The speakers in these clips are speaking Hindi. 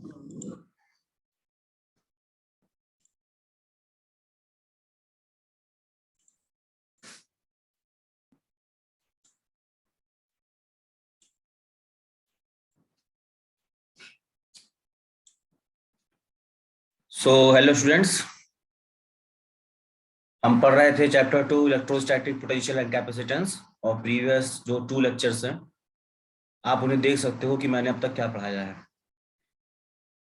सो हेलो स्टूडेंट्स, हम पढ़ रहे थे chapter 2 electrostatic potential and capacitance. और प्रीवियस जो 2 लेक्चर्स हैं आप उन्हें देख सकते हो कि मैंने अब तक क्या पढ़ाया है।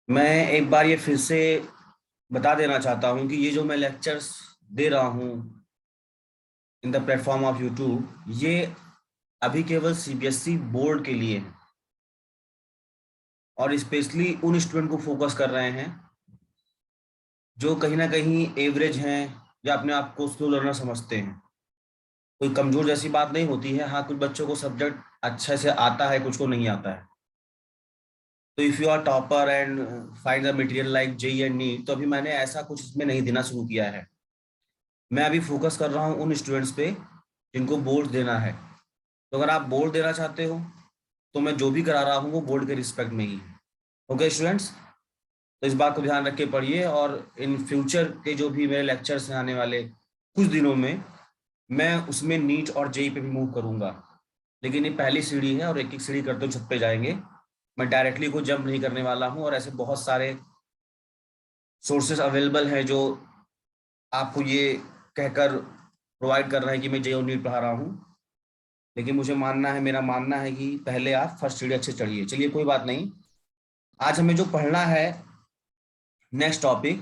मैं एक बार ये फिर से बता देना चाहता हूँ कि ये जो मैं लेक्चर्स दे रहा हूँ in the platform of YouTube, ये अभी केवल सीबीएसई बोर्ड के लिए है और स्पेशली उन स्टूडेंट को फोकस कर रहे हैं जो कहीं ना कहीं एवरेज हैं या अपने आप को स्लो लर्नर समझते हैं। कोई कमजोर जैसी बात नहीं होती है। हाँ, कुछ बच्चों को सब्जेक्ट अच्छे से आता है, कुछ को नहीं आता है। तो if you are topper and find the material like JEE and NEET, तो अभी मैंने ऐसा कुछ इसमें नहीं देना शुरू किया है। मैं अभी फोकस कर रहा हूँ उन स्टूडेंट्स पे जिनको बोर्ड देना है। तो अगर आप बोर्ड देना चाहते हो तो मैं जो भी करा रहा हूँ वो बोर्ड के रिस्पेक्ट में ही है। ओके स्टूडेंट्स, तो इस बात को ध्यान रख के पढ़िए। और इन फ्यूचर के जो भी मेरे लेक्चर्स हैं आने वाले कुछ दिनों में, मैं उसमें नीट और जेई पे भी मूव करूंगा। लेकिन ये पहली सीढ़ी है और एक एक सीढ़ी करते हुए छत पे जाएंगे। मैं डायरेक्टली कोई जंप नहीं करने वाला हूँ। और ऐसे बहुत सारे सोर्सेस अवेलेबल हैं जो आपको ये कहकर प्रोवाइड कर रहे हैं कि मैं जेई और नीट पढ़ा रहा हूँ। लेकिन मुझे मानना है, मेरा मानना है कि पहले आप फर्स्ट सीढ़ी अच्छे चढ़िए। चलिए कोई बात नहीं, आज हमें जो पढ़ना है नेक्स्ट टॉपिक,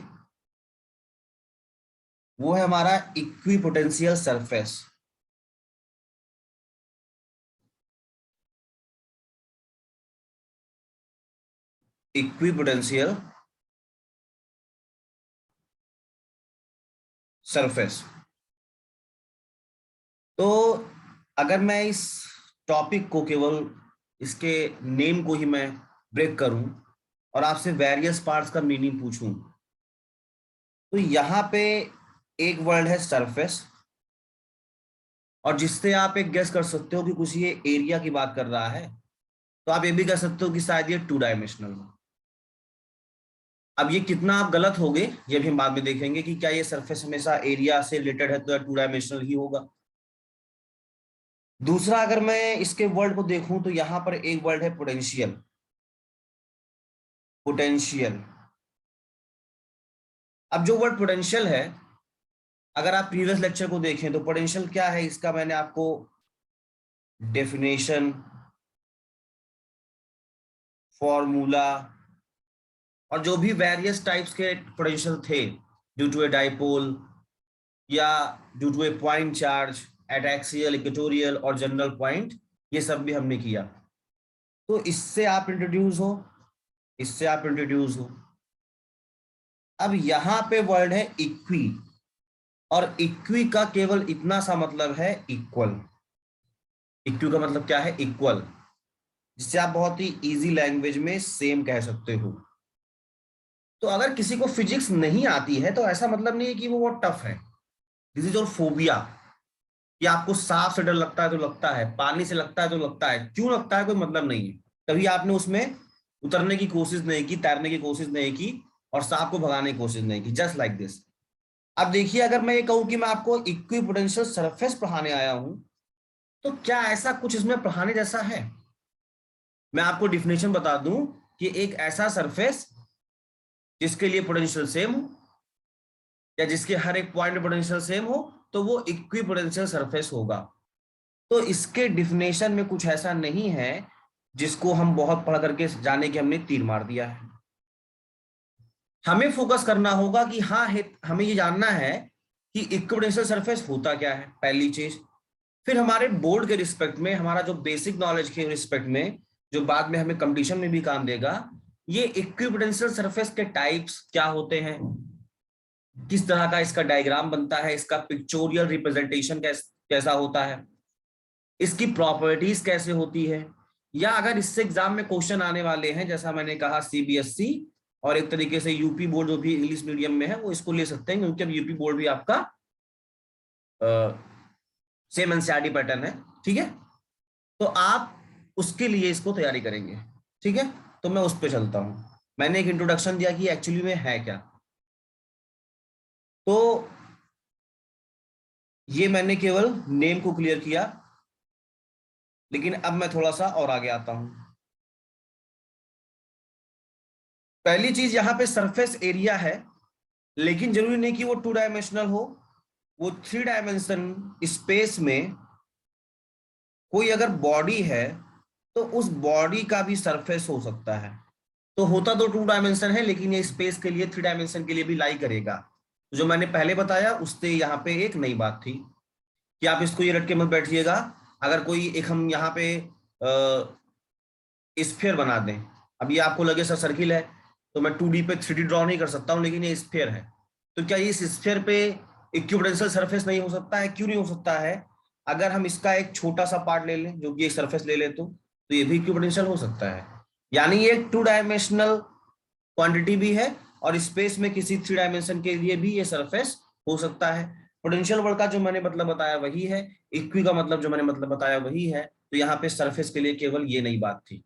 वो है हमारा इक्विपोटेंशियल सरफेस। Equipotential surface. तो अगर मैं इस टॉपिक को केवल इसके नेम को ही मैं ब्रेक करूं और आपसे वेरियस पार्ट्स का मीनिंग पूछूं, तो यहाँ पे एक वर्ड है सरफेस, और जिससे आप एक गेस कर सकते हो कि कुछ ये एरिया की बात कर रहा है। तो आप ये भी कह सकते हो कि शायद ये 2 डायमेंशनल हो। अब ये कितना आप गलत होगे ये भी हम बाद में देखेंगे कि क्या ये सरफेस हमेशा एरिया से रिलेटेड है तो 2 डायमेंशनल ही होगा। दूसरा, अगर मैं इसके वर्ड को देखूं तो यहां पर एक वर्ड है पोटेंशियल। पोटेंशियल। अब जो वर्ड पोटेंशियल है, अगर आप प्रीवियस लेक्चर को देखें तो पोटेंशियल क्या है इसका मैंने आपको डेफिनेशन, फॉर्मूला और जो भी वेरियस टाइप्स के पोटेंशियल थे, ड्यू टू ए डाइपोल या due to a point charge at axial, equatorial और जनरल पॉइंट, ये सब भी हमने किया। तो इससे आप इंट्रोड्यूस हो, इससे आप इंट्रोड्यूस हो। अब यहां पे वर्ड है इक्वी, और इक्वी का केवल इतना सा मतलब है इक्वल। इक्वी का मतलब क्या है? इक्वल, जिससे आप बहुत ही इजी लैंग्वेज में सेम कह सकते हो। तो अगर किसी को फिजिक्स नहीं आती है तो ऐसा मतलब नहीं है कि वो बहुत टफ है। दिस इज योर फोबिया, कि आपको सांप से डर लगता है तो लगता है, पानी से लगता है तो लगता है। क्यों लगता है कोई मतलब नहीं है। कभी आपने उसमें उतरने की कोशिश नहीं की, तैरने की कोशिश नहीं की और सांप को भगाने की कोशिश नहीं की। Just like this. अब देखिए, अगर मैं ये कहूं कि मैं आपको इक्विपोटेंशियल सरफेस पढ़ाने आया हूं, तो क्या ऐसा कुछ इसमें पढ़ाने जैसा है? मैं आपको डिफिनेशन बता दूं कि एक ऐसा सरफेस जिसके लिए पोटेंशियल सेम हो या जिसके हर एक पॉइंट में पोटेंशियल सेम हो, तो वो इक्विपोटेंशियल सरफेस होगा। तो इसके डिफिनेशन में कुछ ऐसा नहीं है जिसको हम बहुत पढ़ करके जाने के हमने तीर मार दिया है। हमें फोकस करना होगा कि हाँ हमें ये जानना है कि इक्विपोटेंशियल सरफेस होता क्या है, पहली चीज। फिर हमारे बोर्ड के रिस्पेक्ट में, हमारा जो बेसिक नॉलेज के रिस्पेक्ट में, जो बाद में हमें कंपटीशन में भी काम देगा, ये इक्विपोटेंशियल सरफेस के टाइप्स क्या होते हैं, किस तरह का इसका डायग्राम बनता है, इसका पिक्चोरियल रिप्रेजेंटेशन कैसा होता है, इसकी प्रॉपर्टीज कैसे होती है। या अगर इससे एग्जाम में क्वेश्चन आने वाले हैं, जैसा मैंने कहा सीबीएसई और एक तरीके से यूपी बोर्ड जो भी इंग्लिश मीडियम में है वो इसको ले सकते हैं, क्योंकि अब यूपी बोर्ड भी आपका सेम एनसीईआरटी पैटर्न है। ठीक है, तो आप उसके लिए इसको तैयारी करेंगे। ठीक है, तो मैं उस पर चलता हूं। मैंने एक इंट्रोडक्शन दिया कि एक्चुअली में है क्या। तो ये मैंने केवल नेम को क्लियर किया, लेकिन अब मैं थोड़ा सा और आगे आता हूं। पहली चीज यहां पे सरफेस एरिया है, लेकिन जरूरी नहीं कि वो 2 डायमेंशनल हो। वो 3 डायमेंशन स्पेस में कोई अगर बॉडी है तो उस बॉडी का भी सरफेस हो सकता है। तो होता तो 2 डायमेंशन है, लेकिन ये स्पेस के लिए 3 डायमेंशन के लिए भी लाई करेगा। तो जो मैंने पहले बताया उससे यहाँ पे एक नई बात थी कि आप इसको ये रट के मत बैठिएगा। अगर कोई एक हम यहाँ पे स्फीयर बना दें, अब ये आपको लगे सर सर्किल है तो मैं 2D पे 3D ड्रॉ नहीं कर सकता हूँ, लेकिन ये स्फीयर है, तो क्या इस स्फीयर पे इक्विपोटेंशियल सरफेस नहीं हो सकता है? क्यों नहीं हो सकता है? अगर हम इसका एक छोटा सा पार्ट ले लें, जो कि एक सरफेस ले लें, तो ये भी इक्विपोटेंशियल हो सकता है। यानी ये एक 2 डायमेंशनल क्वांटिटी भी है, और स्पेस में किसी 3 डायमेंशन के लिए भी ये सरफेस हो सकता है। पोटेंशियल वर्ड का जो मैंने मतलब बताया वही है, इक्वी का मतलब जो मैंने मतलब बताया वही है। तो यहाँ पे सरफेस के लिए केवल ये नई बात थी।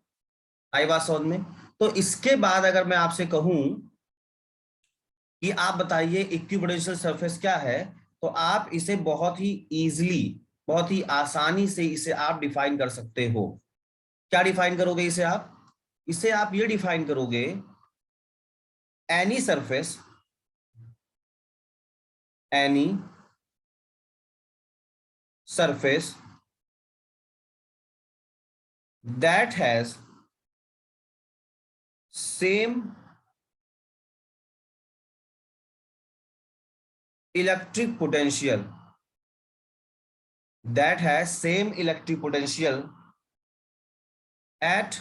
आई बात समझ में? तो इसके बाद अगर मैं आपसे कहूं कि आप बताइए इक्विपोटेंशियल सरफेस क्या है, तो आप इसे बहुत ही इजीली, बहुत ही आसानी से इसे आप डिफाइन कर सकते हो। क्या डिफाइन करोगे इसे आप? इसे आप ये डिफाइन करोगे, any surface, any surface that has same electric potential, that has same electric potential at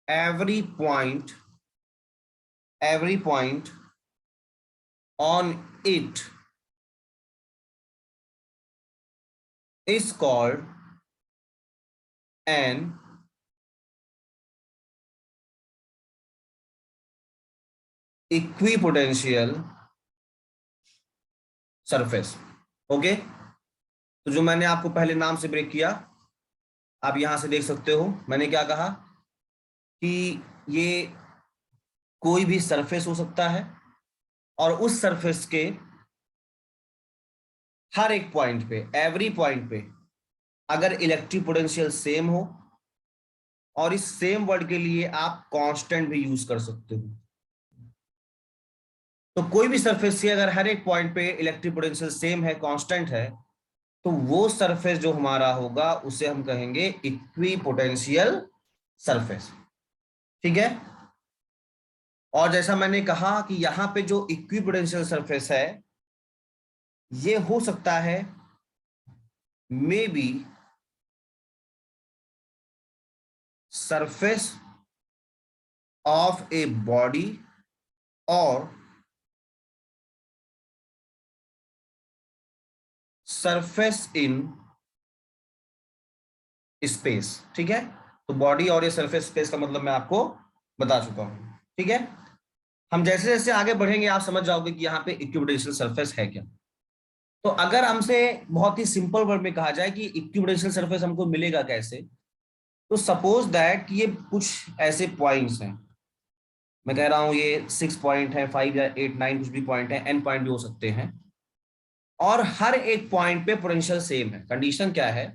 every point on it is called an equipotential surface. Okay, तो जो मैंने आपको पहले नाम से ब्रेक किया, आप यहां से देख सकते हो मैंने क्या कहा कि ये कोई भी सरफेस हो सकता है, और उस सरफेस के हर एक पॉइंट पे, एवरी पॉइंट पे, अगर इलेक्ट्रिक पोटेंशियल सेम हो, और इस सेम वर्ड के लिए आप कांस्टेंट भी यूज कर सकते हो। तो कोई भी सरफेस से अगर हर एक पॉइंट पे इलेक्ट्रिक पोटेंशियल सेम है, कांस्टेंट है, तो वो सरफेस जो हमारा होगा उसे हम कहेंगे इक्वी पोटेंशियल सरफेस। ठीक है? और जैसा मैंने कहा कि यहां पे जो इक्वी पोटेंशियल सरफेस है, ये हो सकता है may be surface of a body और सरफेस इन स्पेस। ठीक है? तो बॉडी और ये सरफेस स्पेस का मतलब मैं आपको बता चुका हूं। ठीक है? हम जैसे जैसे आगे बढ़ेंगे आप समझ जाओगे कि यहाँ पे इक्विपोटेंशियल सरफेस है क्या। तो अगर हमसे बहुत ही सिंपल वर्ड में कहा जाए कि इक्विपोटेंशियल सरफेस हमको मिलेगा कैसे, तो सपोज दैट ये कुछ ऐसे पॉइंट्स हैं, मैं कह रहा हूं ये 6 पॉइंट है, 5 या 8 9 कुछ भी पॉइंट है, n पॉइंट भी हो सकते हैं, और हर एक पॉइंट पे पोटेंशियल सेम है। कंडीशन क्या है?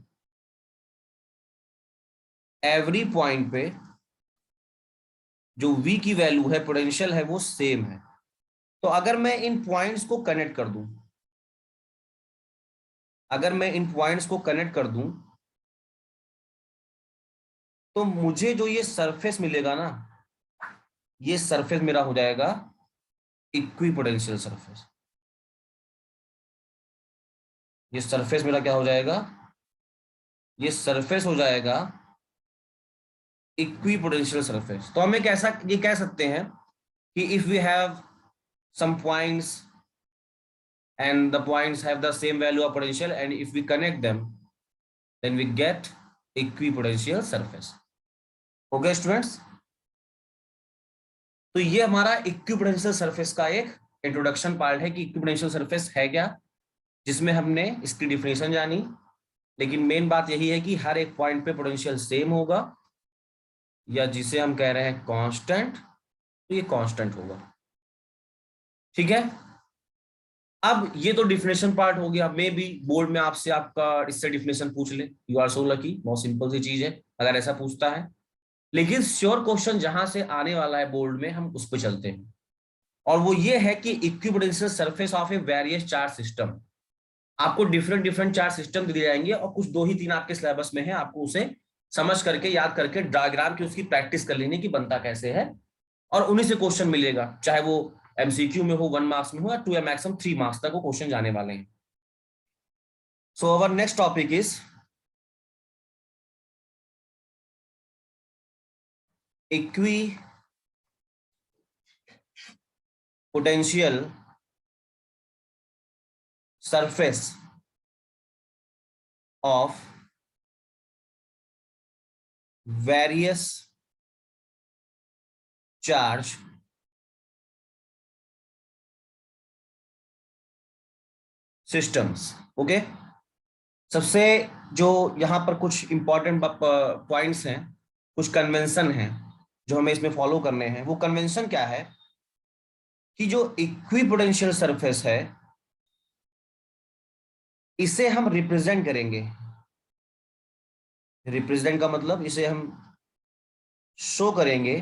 एवरी पॉइंट पे जो v की वैल्यू है, पोटेंशियल है, वो सेम है। तो अगर मैं इन पॉइंट्स को कनेक्ट कर दूं, अगर मैं इन पॉइंट्स को कनेक्ट कर दूं, तो मुझे जो ये सरफेस मिलेगा ना, ये सरफेस मेरा हो जाएगा इक्विपोटेंशियल सरफेस। ये सरफेस मेरा क्या हो जाएगा? ये सरफेस हो जाएगा इक्विपोटेंशियल सरफेस। तो हम एक ऐसा ये कह सकते हैं कि if we have some points and the points have the same value of potential, and if we connect them then we get equipotential surface. okay students, तो ये हमारा इक्विपोटेंशियल सरफेस का एक इंट्रोडक्शन पार्ट है कि इक्विपोटेंशियल सरफेस है क्या, जिसमें हमने इसकी डिफिनेशन जानी। लेकिन मेन बात यही है कि हर एक पॉइंट पे पोटेंशियल सेम होगा, या जिसे हम कह रहे हैं कांस्टेंट, तो ये कांस्टेंट होगा। ठीक है, अब ये तो डिफिनेशन पार्ट हो गया। मे भी बोर्ड में आपसे आपका इससे डिफिनेशन पूछ ले, यू आर सो लकी, बहुत सिंपल सी चीज है अगर ऐसा पूछता है। लेकिन श्योर क्वेश्चन जहां से आने वाला है बोर्ड में, हम उस पर चलते हैं, और वो ये है कि equipotential surface of A various charge system. आपको डिफरेंट डिफरेंट चार्ज सिस्टम दिए जाएंगे, और कुछ 2 ही 3 आपके सिलेबस में है, आपको उसे समझ करके याद करके डायग्राम की उसकी प्रैक्टिस कर लेनी कि बनता कैसे है, और उन्हीं से क्वेश्चन मिलेगा, चाहे वो एमसीक्यू में हो, 1 मार्क्स में हो, या 2 या मैक्सिमम 3 मार्क्स तक वो क्वेश्चन जाने वाले हैं। So our next topic is equipotential surface of various charge systems. Okay, सबसे जो यहाँ पर कुछ इंपॉर्टेंट पॉइंट्स हैं, कुछ कन्वेंशन हैं जो हमें इसमें फॉलो करने हैं। वो कन्वेंशन क्या है कि जो इक्विपोटेंशियल सरफेस है, इसे हम रिप्रेजेंट करेंगे। रिप्रेजेंट का मतलब इसे हम शो करेंगे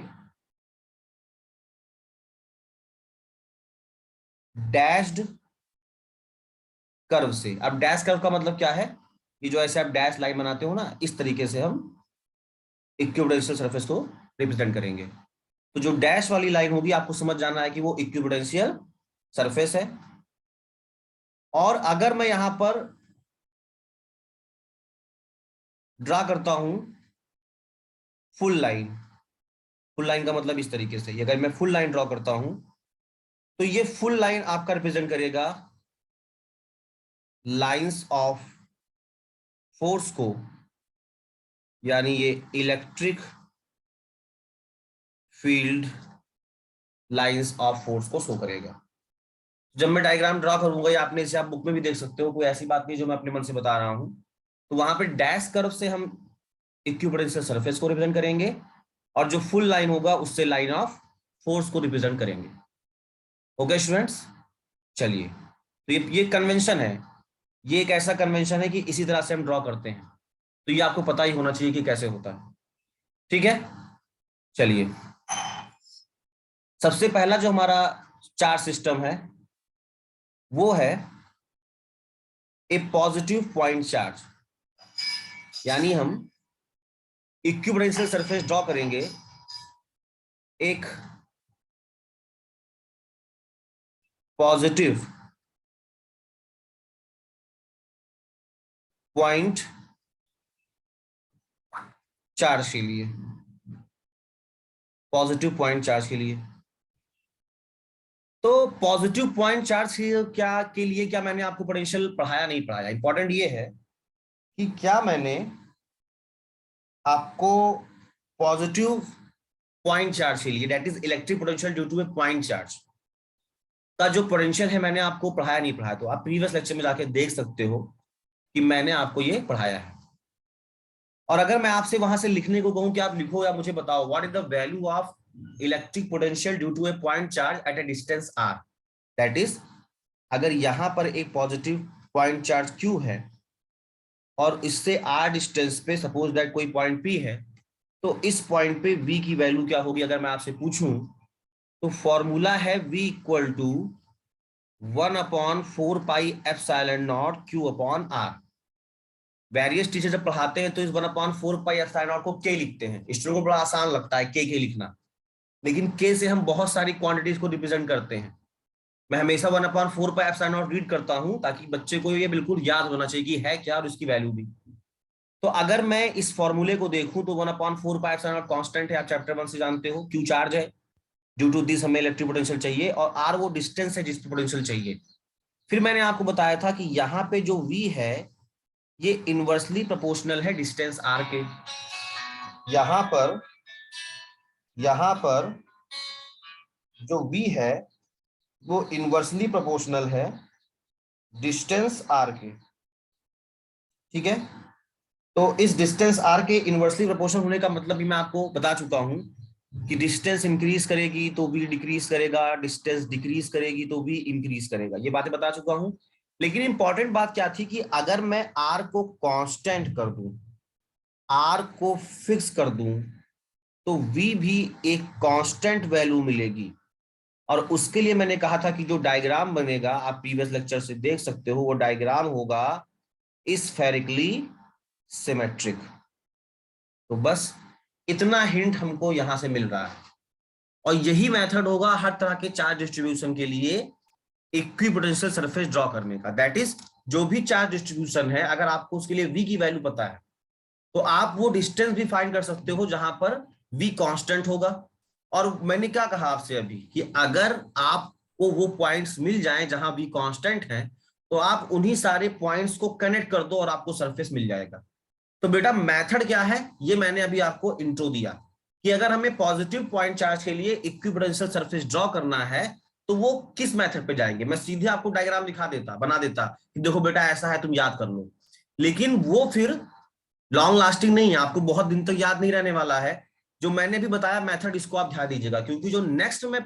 डैश्ड कर्व से। अब डैश कर्व का मतलब क्या है, कि जो ऐसे आप डैश लाइन बनाते हो ना, इस तरीके से हम इक्विपोटेंशियल सरफेस को रिप्रेजेंट करेंगे। तो जो डैश वाली लाइन होगी, आपको समझ जाना है कि वो इक्विपोटेंशियल सरफेस है। और अगर मैं यहां पर ड्रा करता हूं फुल लाइन, फुल लाइन का मतलब इस तरीके से, अगर मैं फुल लाइन ड्रॉ करता हूं, तो ये फुल लाइन आपका रिप्रेजेंट करेगा लाइंस ऑफ फोर्स को, यानी ये electric field lines of force को शो करेगा। जब मैं डायग्राम ड्रॉ करूंगा, या आपने इसे आप बुक में भी देख सकते हो, कोई ऐसी बात नहीं जो मैं अपने मन से बता रहा हूं, तो वहां पे डैश कर्व से हम इक्विपोटेंशियल सरफेस को रिप्रेजेंट करेंगे, और जो फुल लाइन होगा उससे लाइन ऑफ फोर्स को रिप्रेजेंट करेंगे। ओके स्टूडेंट्स, चलिए, तो ये कन्वेंशन है, ये एक ऐसा कन्वेंशन है कि इसी तरह से हम ड्रॉ करते हैं, तो ये आपको पता ही होना चाहिए कि कैसे होता है। ठीक है, चलिए, सबसे पहला जो हमारा चार्ज सिस्टम है वो है ए पॉजिटिव पॉइंट चार्ज, यानी हम इक्विपोटेंशियल सरफेस ड्रॉ करेंगे एक पॉजिटिव पॉइंट चार्ज के लिए, पॉजिटिव पॉइंट चार्ज के लिए। तो पॉजिटिव पॉइंट चार्ज क्या के लिए क्या मैंने आपको पोटेंशियल पढ़ाया, नहीं पढ़ाया? इंपॉर्टेंट ये है कि क्या मैंने आपको पॉजिटिव पॉइंट चार्ज के लिए, that is electric potential due to a point charge, का जो पोटेंशियल है मैंने आपको पढ़ाया नहीं पढ़ाया? तो आप प्रीवियस लेक्चर में जाके देख सकते हो कि मैंने आपको ये पढ़ाया है। और अगर मैं आपसे वहां से लिखने को कहूं कि आप लिखो या मुझे बताओ what is the value of electric potential due to a point charge at a distance R, that is, अगर यहां पर एक पॉजिटिव पॉइंट चार्ज क्यू है और इससे आर डिस्टेंस पे सपोज दैट कोई पॉइंट पी है, तो इस पॉइंट पे v की वैल्यू क्या होगी अगर मैं आपसे पूछूं, तो फॉर्मूला है v equal to 1/4πε0 Q/r। Various teacher जब पढ़ाते हैं तो इस 1/4πε0 को k लिखते हैं। स्टूडेंट को बड़ा आसान लगता है k लिखना, लेकिन k से हम बहुत सारी क्वांटिटीज को रिप्रेजेंट करते हैं। मैं हमेशा 1/4πε0 रीड करता हूं ताकि बच्चे को ये बिल्कुल याद होना चाहिए कि है क्या और इसकी वैल्यू भी। तो अगर मैं इस फॉर्मूले को देखूं तो 1/4πε0 कांस्टेंट है, आप चैप्टर 1 से जानते हो, क्यू चार्ज है, ड्यू टू दिस हमें इलेक्ट्रिक पोटेंशियल चाहिए, और आर वो डिस्टेंस है जिस पे पोटेंशियल चाहिए। फिर मैंने आपको बताया था कि यहाँ पे जो v है ये इनवर्सली प्रोपोर्शनल है डिस्टेंस r के। यहाँ पर जो v है वो इनवर्सली प्रोपोर्शनल है डिस्टेंस r के। ठीक है, तो इस डिस्टेंस आर के इनवर्सली प्रोपोर्शनल होने का मतलब भी मैं आपको बता चुका हूं कि डिस्टेंस इंक्रीज करेगी तो वी डिक्रीज करेगा, डिस्टेंस डिक्रीज करेगी तो वी इंक्रीज करेगा, ये बातें बता चुका हूं। लेकिन इंपॉर्टेंट बात क्या थी कि अगर मैं आर को कांस्टेंट कर दूं, आर को फिक्स कर दूं, तो वी भी एक कांस्टेंट वैल्यू मिलेगी। और उसके लिए मैंने कहा था कि जो डायग्राम बनेगा, आप प्रीवियस लेक्चर से देख सकते हो, वो डायग्राम होगा स्फेरिकली सिमेट्रिक। तो बस इतना हिंट हमको यहां से मिल रहा है, और यही मेथड होगा हर तरह के चार्ज डिस्ट्रीब्यूशन के लिए इक्विपोटेंशियल सरफेस ड्रॉ करने का। दैट इज, जो भी चार्ज डिस्ट्रीब्यूशन है, अगर आपको उसके लिए वी की वैल्यू पता है, तो आप वो डिस्टेंस भी फाइंड कर सकते हो जहां पर वी कांस्टेंट होगा। और मैंने क्या कहा आपसे अभी कि अगर आपको वो पॉइंट्स मिल जाएं जहां वी कांस्टेंट है, तो आप उन्हीं सारे पॉइंट्स को कनेक्ट कर दो और आपको सरफेस मिल जाएगा। तो बेटा मेथड क्या है, ये मैंने अभी आपको इंट्रो दिया कि अगर हमें पॉजिटिव पॉइंट चार्ज के लिए इक्विपोटेंशियल सरफेस ड्रॉ करना है, तो वो किस मेथड पे जाएंगे। मैं सीधे आपको डायग्राम दिखा देता, बना देता कि देखो बेटा ऐसा है, तुम याद कर लो। लेकिन वो फिर लॉन्ग लास्टिंग नहीं है, आपको बहुत दिन तक याद नहीं रहने वाला है। जो मैंने भी बताया मेथड, इसको आप ध्यान दीजिएगा, क्योंकि जो नेक्स्ट में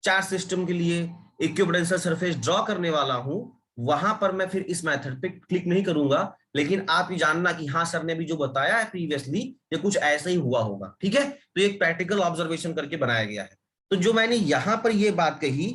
चार्ज सिस्टम के लिए इक्विपोटेंशियल सरफेस ड्रॉ करने वाला हूं, वहां पर मैं फिर इस मेथड पे क्लिक नहीं करूंगा। लेकिन आप ये जानना कि हाँ सर ने भी जो बताया है प्रीवियसली, ये कुछ ऐसा ही हुआ होगा, ठीक है। तो एक प्रैक्टिकल ऑब्जर्वेशन करके बनाया गया है। तो जो मैंने यहां पर ये बात कही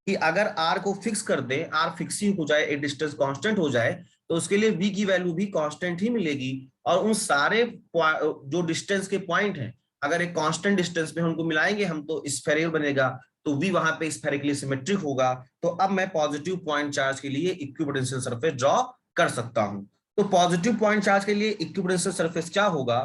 कि अगर आर को फिक्स कर दे, आर फिक्सिंग हो जाए, ए डिस्टेंस कांस्टेंट हो जाए, तो उसके लिए वी की वैल्यू भी कांस्टेंट ही मिलेगी। और उन सारे जो डिस्टेंस के पॉइंट हैं, अगर एक कांस्टेंट डिस्टेंस में हमको मिलाएंगे हम, तो स्फेरिकल बनेगा, तो वी वहां पे स्फेरिकली सिमेट्रिक होगा। तो अब मैं पॉजिटिव पॉइंट चार्ज के लिए इक्विपोटेंशियल सरफेस ड्रॉ कर सकता हूं। तो पॉजिटिव पॉइंट चार्ज के लिए इक्विपोटेंशियल सरफेस क्या होगा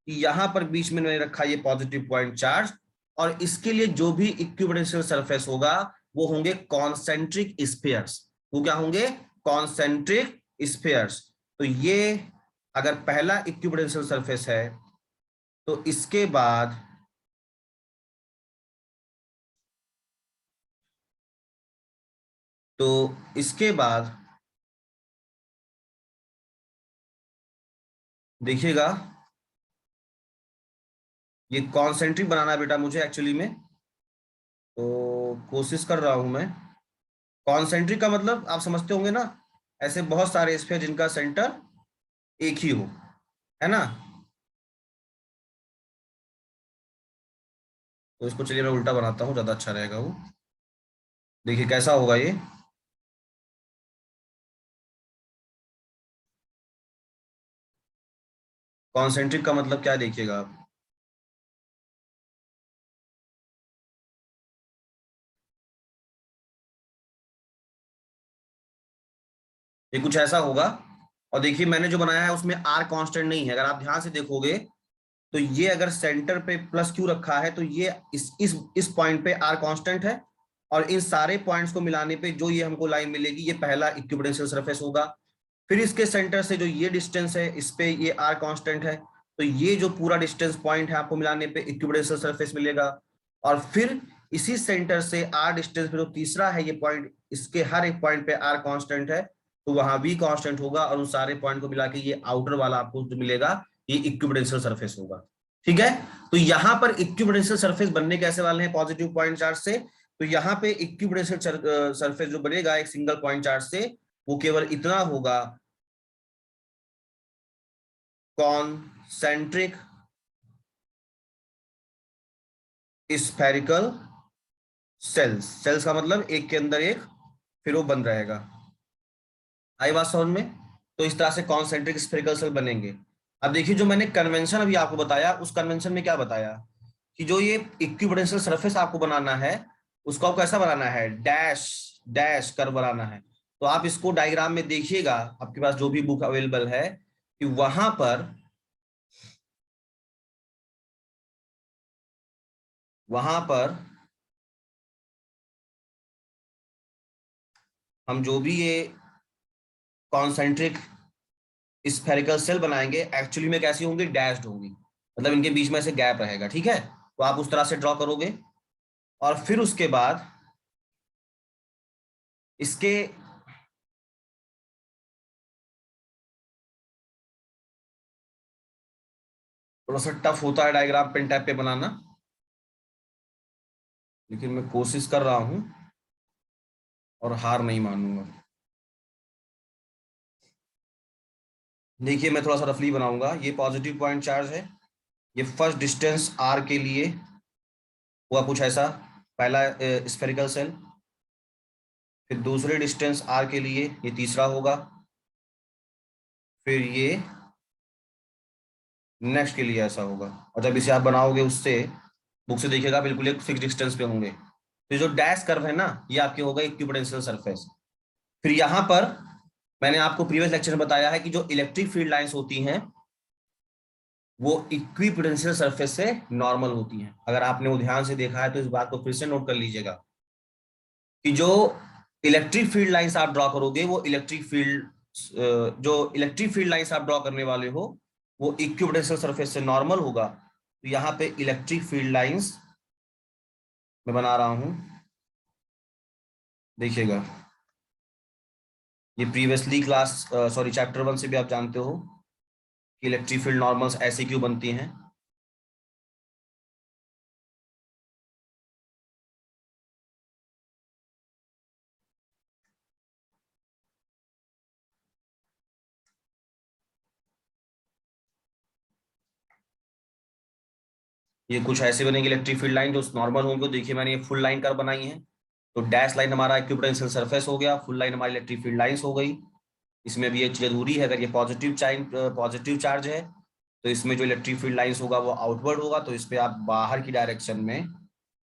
कि यहां पर बीच में मैंने रखा ये पॉजिटिव पॉइंट चार्ज, और इसके लिए जो भी इक्विपोटेंशियल सरफेस होगा वो होंगे कॉन्सेंट्रिक स्फीयर्स। वो क्या होंगे? Concentric spheres. तो ये अगर पहला इक्विपोटेंशियल सरफेस है, तो इसके बाद तो इसके बाद देखिएगा, ये कॉन्सेंट्रिक बनाना है बेटा मुझे एक्चुअली में, तो कोशिश कर रहा हूं मैं। कॉन्सेंट्रिक का मतलब आप समझते होंगे ना, ऐसे बहुत सारे स्फीयर जिनका सेंटर एक ही हो, है ना। तो इसको चलिए मैं उल्टा बनाता हूँ, ज्यादा अच्छा रहेगा वो। देखिए कैसा होगा ये। कॉन्सेंट्रिक का मतलब क्या है देखिएगा आप। ये कुछ ऐसा होगा। और देखिए मैंने जो बनाया है उसमें आर कांस्टेंट नहीं है, अगर आप ध्यान से देखोगे, तो ये अगर सेंटर पे प्लस क्यू रखा है, तो ये इस पॉइंट पे आर कांस्टेंट है। और इन सारे पॉइंट्स को मिलाने पे जो ये हमको लाइन मिलेगी, ये पहला इक्विपोटेंशियल सरफेस होगा। फिर इसके सेंटर से जो ये डिस्टेंस है, इस पे ये आर कांस्टेंट है, तो ये जो पूरा डिस्टेंस पॉइंट है आपको मिलाने पे इक्विपोटेंशियल सरफेस मिलेगा। और फिर इसी सेंटर से आर डिस्टेंस पे जो तीसरा है ये पॉइंट, इसके हर एक पॉइंट पे आर कांस्टेंट है, तो वहां भी कांस्टेंट होगा, और उन सारे पॉइंट को मिला के ये आउटर वाला आपको जो मिलेगा, ये इक्विपोटेंशियल सरफेस होगा। ठीक है। तो यहां पर इक्विपोटेंशियल सरफेस बनने कैसे वाले हैं पॉजिटिव पॉइंट चार्ज से, तो यहाँ पे इक्विपोटेंशियल सरफेस जो बनेगा एक सिंगल पॉइंट चार्ज से, वो केवल इतना होगा, कॉन्सेंट्रिक स्फेरिकल सेल्स। सेल्स का मतलब एक के अंदर एक, फिर वो बन रहेगा। आई बात समझ में? तो इस तरह से कॉन्सेंट्रिक स्फेरिकल सेल बनेंगे। अब देखिए जो मैंने कन्वेंशन अभी आपको बताया, उस कन्वेंशन में क्या बताया कि जो ये इक्विपोटेंशियल सरफेस आपको बनाना है, उसको आपको कैसा बनाना है, डैश डैश कर बनाना है। तो आप इसको डायग्राम में देखिएगा, आपके पास जो भी बुक अवेलेबल है, कि वहां पर हम जो भी ये कॉन्सेंट्रिक स्फेरिकल सेल बनाएंगे, एक्चुअली में कैसी होंगी, डैश्ड होंगी, मतलब इनके बीच में से गैप रहेगा। ठीक है, तो आप उस तरह से ड्रॉ करोगे। और फिर उसके बाद इसके थोड़ा सा टफ होता है डायग्राम पेन टैब पे बनाना, लेकिन मैं कोशिश कर रहा हूं और हार नहीं मानूंगा। देखिए मैं थोड़ा सा रफली बनाऊंगा। ये पॉजिटिव पॉइंट चार्ज है, ये फर्स्ट डिस्टेंस आर के लिए हुआ कुछ ऐसा, पहला स्फेरिकल सेल। फिर दूसरे डिस्टेंस आर के लिए ये तीसरा होगा, फिर ये नेक्स्ट के लिए ऐसा होगा। और जब इसे आप बनाओगे उससे, बुक से देखिएगा बिल्कुल एक फिक्स डिस्टेंस पे होंगे। तो जो डैश कर्व है ना, ये आपके होगा इक्विपोटेंशियल सरफेस। फिर यहाँ पर मैंने आपको प्रीवियस लेक्चर में बताया है कि जो इलेक्ट्रिक फील्ड लाइंस होती हैं वो इक्विपोटेंशियल सरफेस से नॉर्मल होती हैं। अगर आपने वो ध्यान से देखा है तो इस बात को फिर से नोट कर लीजिएगा कि जो इलेक्ट्रिक फील्ड लाइंस आप ड्रॉ करोगे, वो इलेक्ट्रिक फील्ड लाइंस आप ड्रॉ करने वाले हो वो इक्विपोटेंशियल सरफेस से नॉर्मल होगा। तो यहाँ पे इलेक्ट्रिक फील्ड लाइंस मैं बना रहा हूं, देखिएगा। ये प्रीवियसली क्लास सॉरी चैप्टर 1 से भी आप जानते हो कि इलेक्ट्रिक फील्ड नॉर्मल्स ऐसे क्यों बनती हैं। ये कुछ ऐसे बनेंगे इलेक्ट्रिक फील्ड लाइन जो नॉर्मल होंगे। देखिए मैंने ये फुल लाइन कर बनाई है, तो डैश लाइन हमारा इक्विपोटेंशियल सरफेस हो गया, फुल लाइन हमारी इलेक्ट्रिक फील्ड लाइंस हो गई। इसमें भी ये चीज जरूरी है, अगर ये पॉजिटिव चार्ज है तो इसमें जो इलेक्ट्रिक फील्ड लाइंस होगा वो आउटवर्ड होगा, तो इस पे आप बाहर की डायरेक्शन में,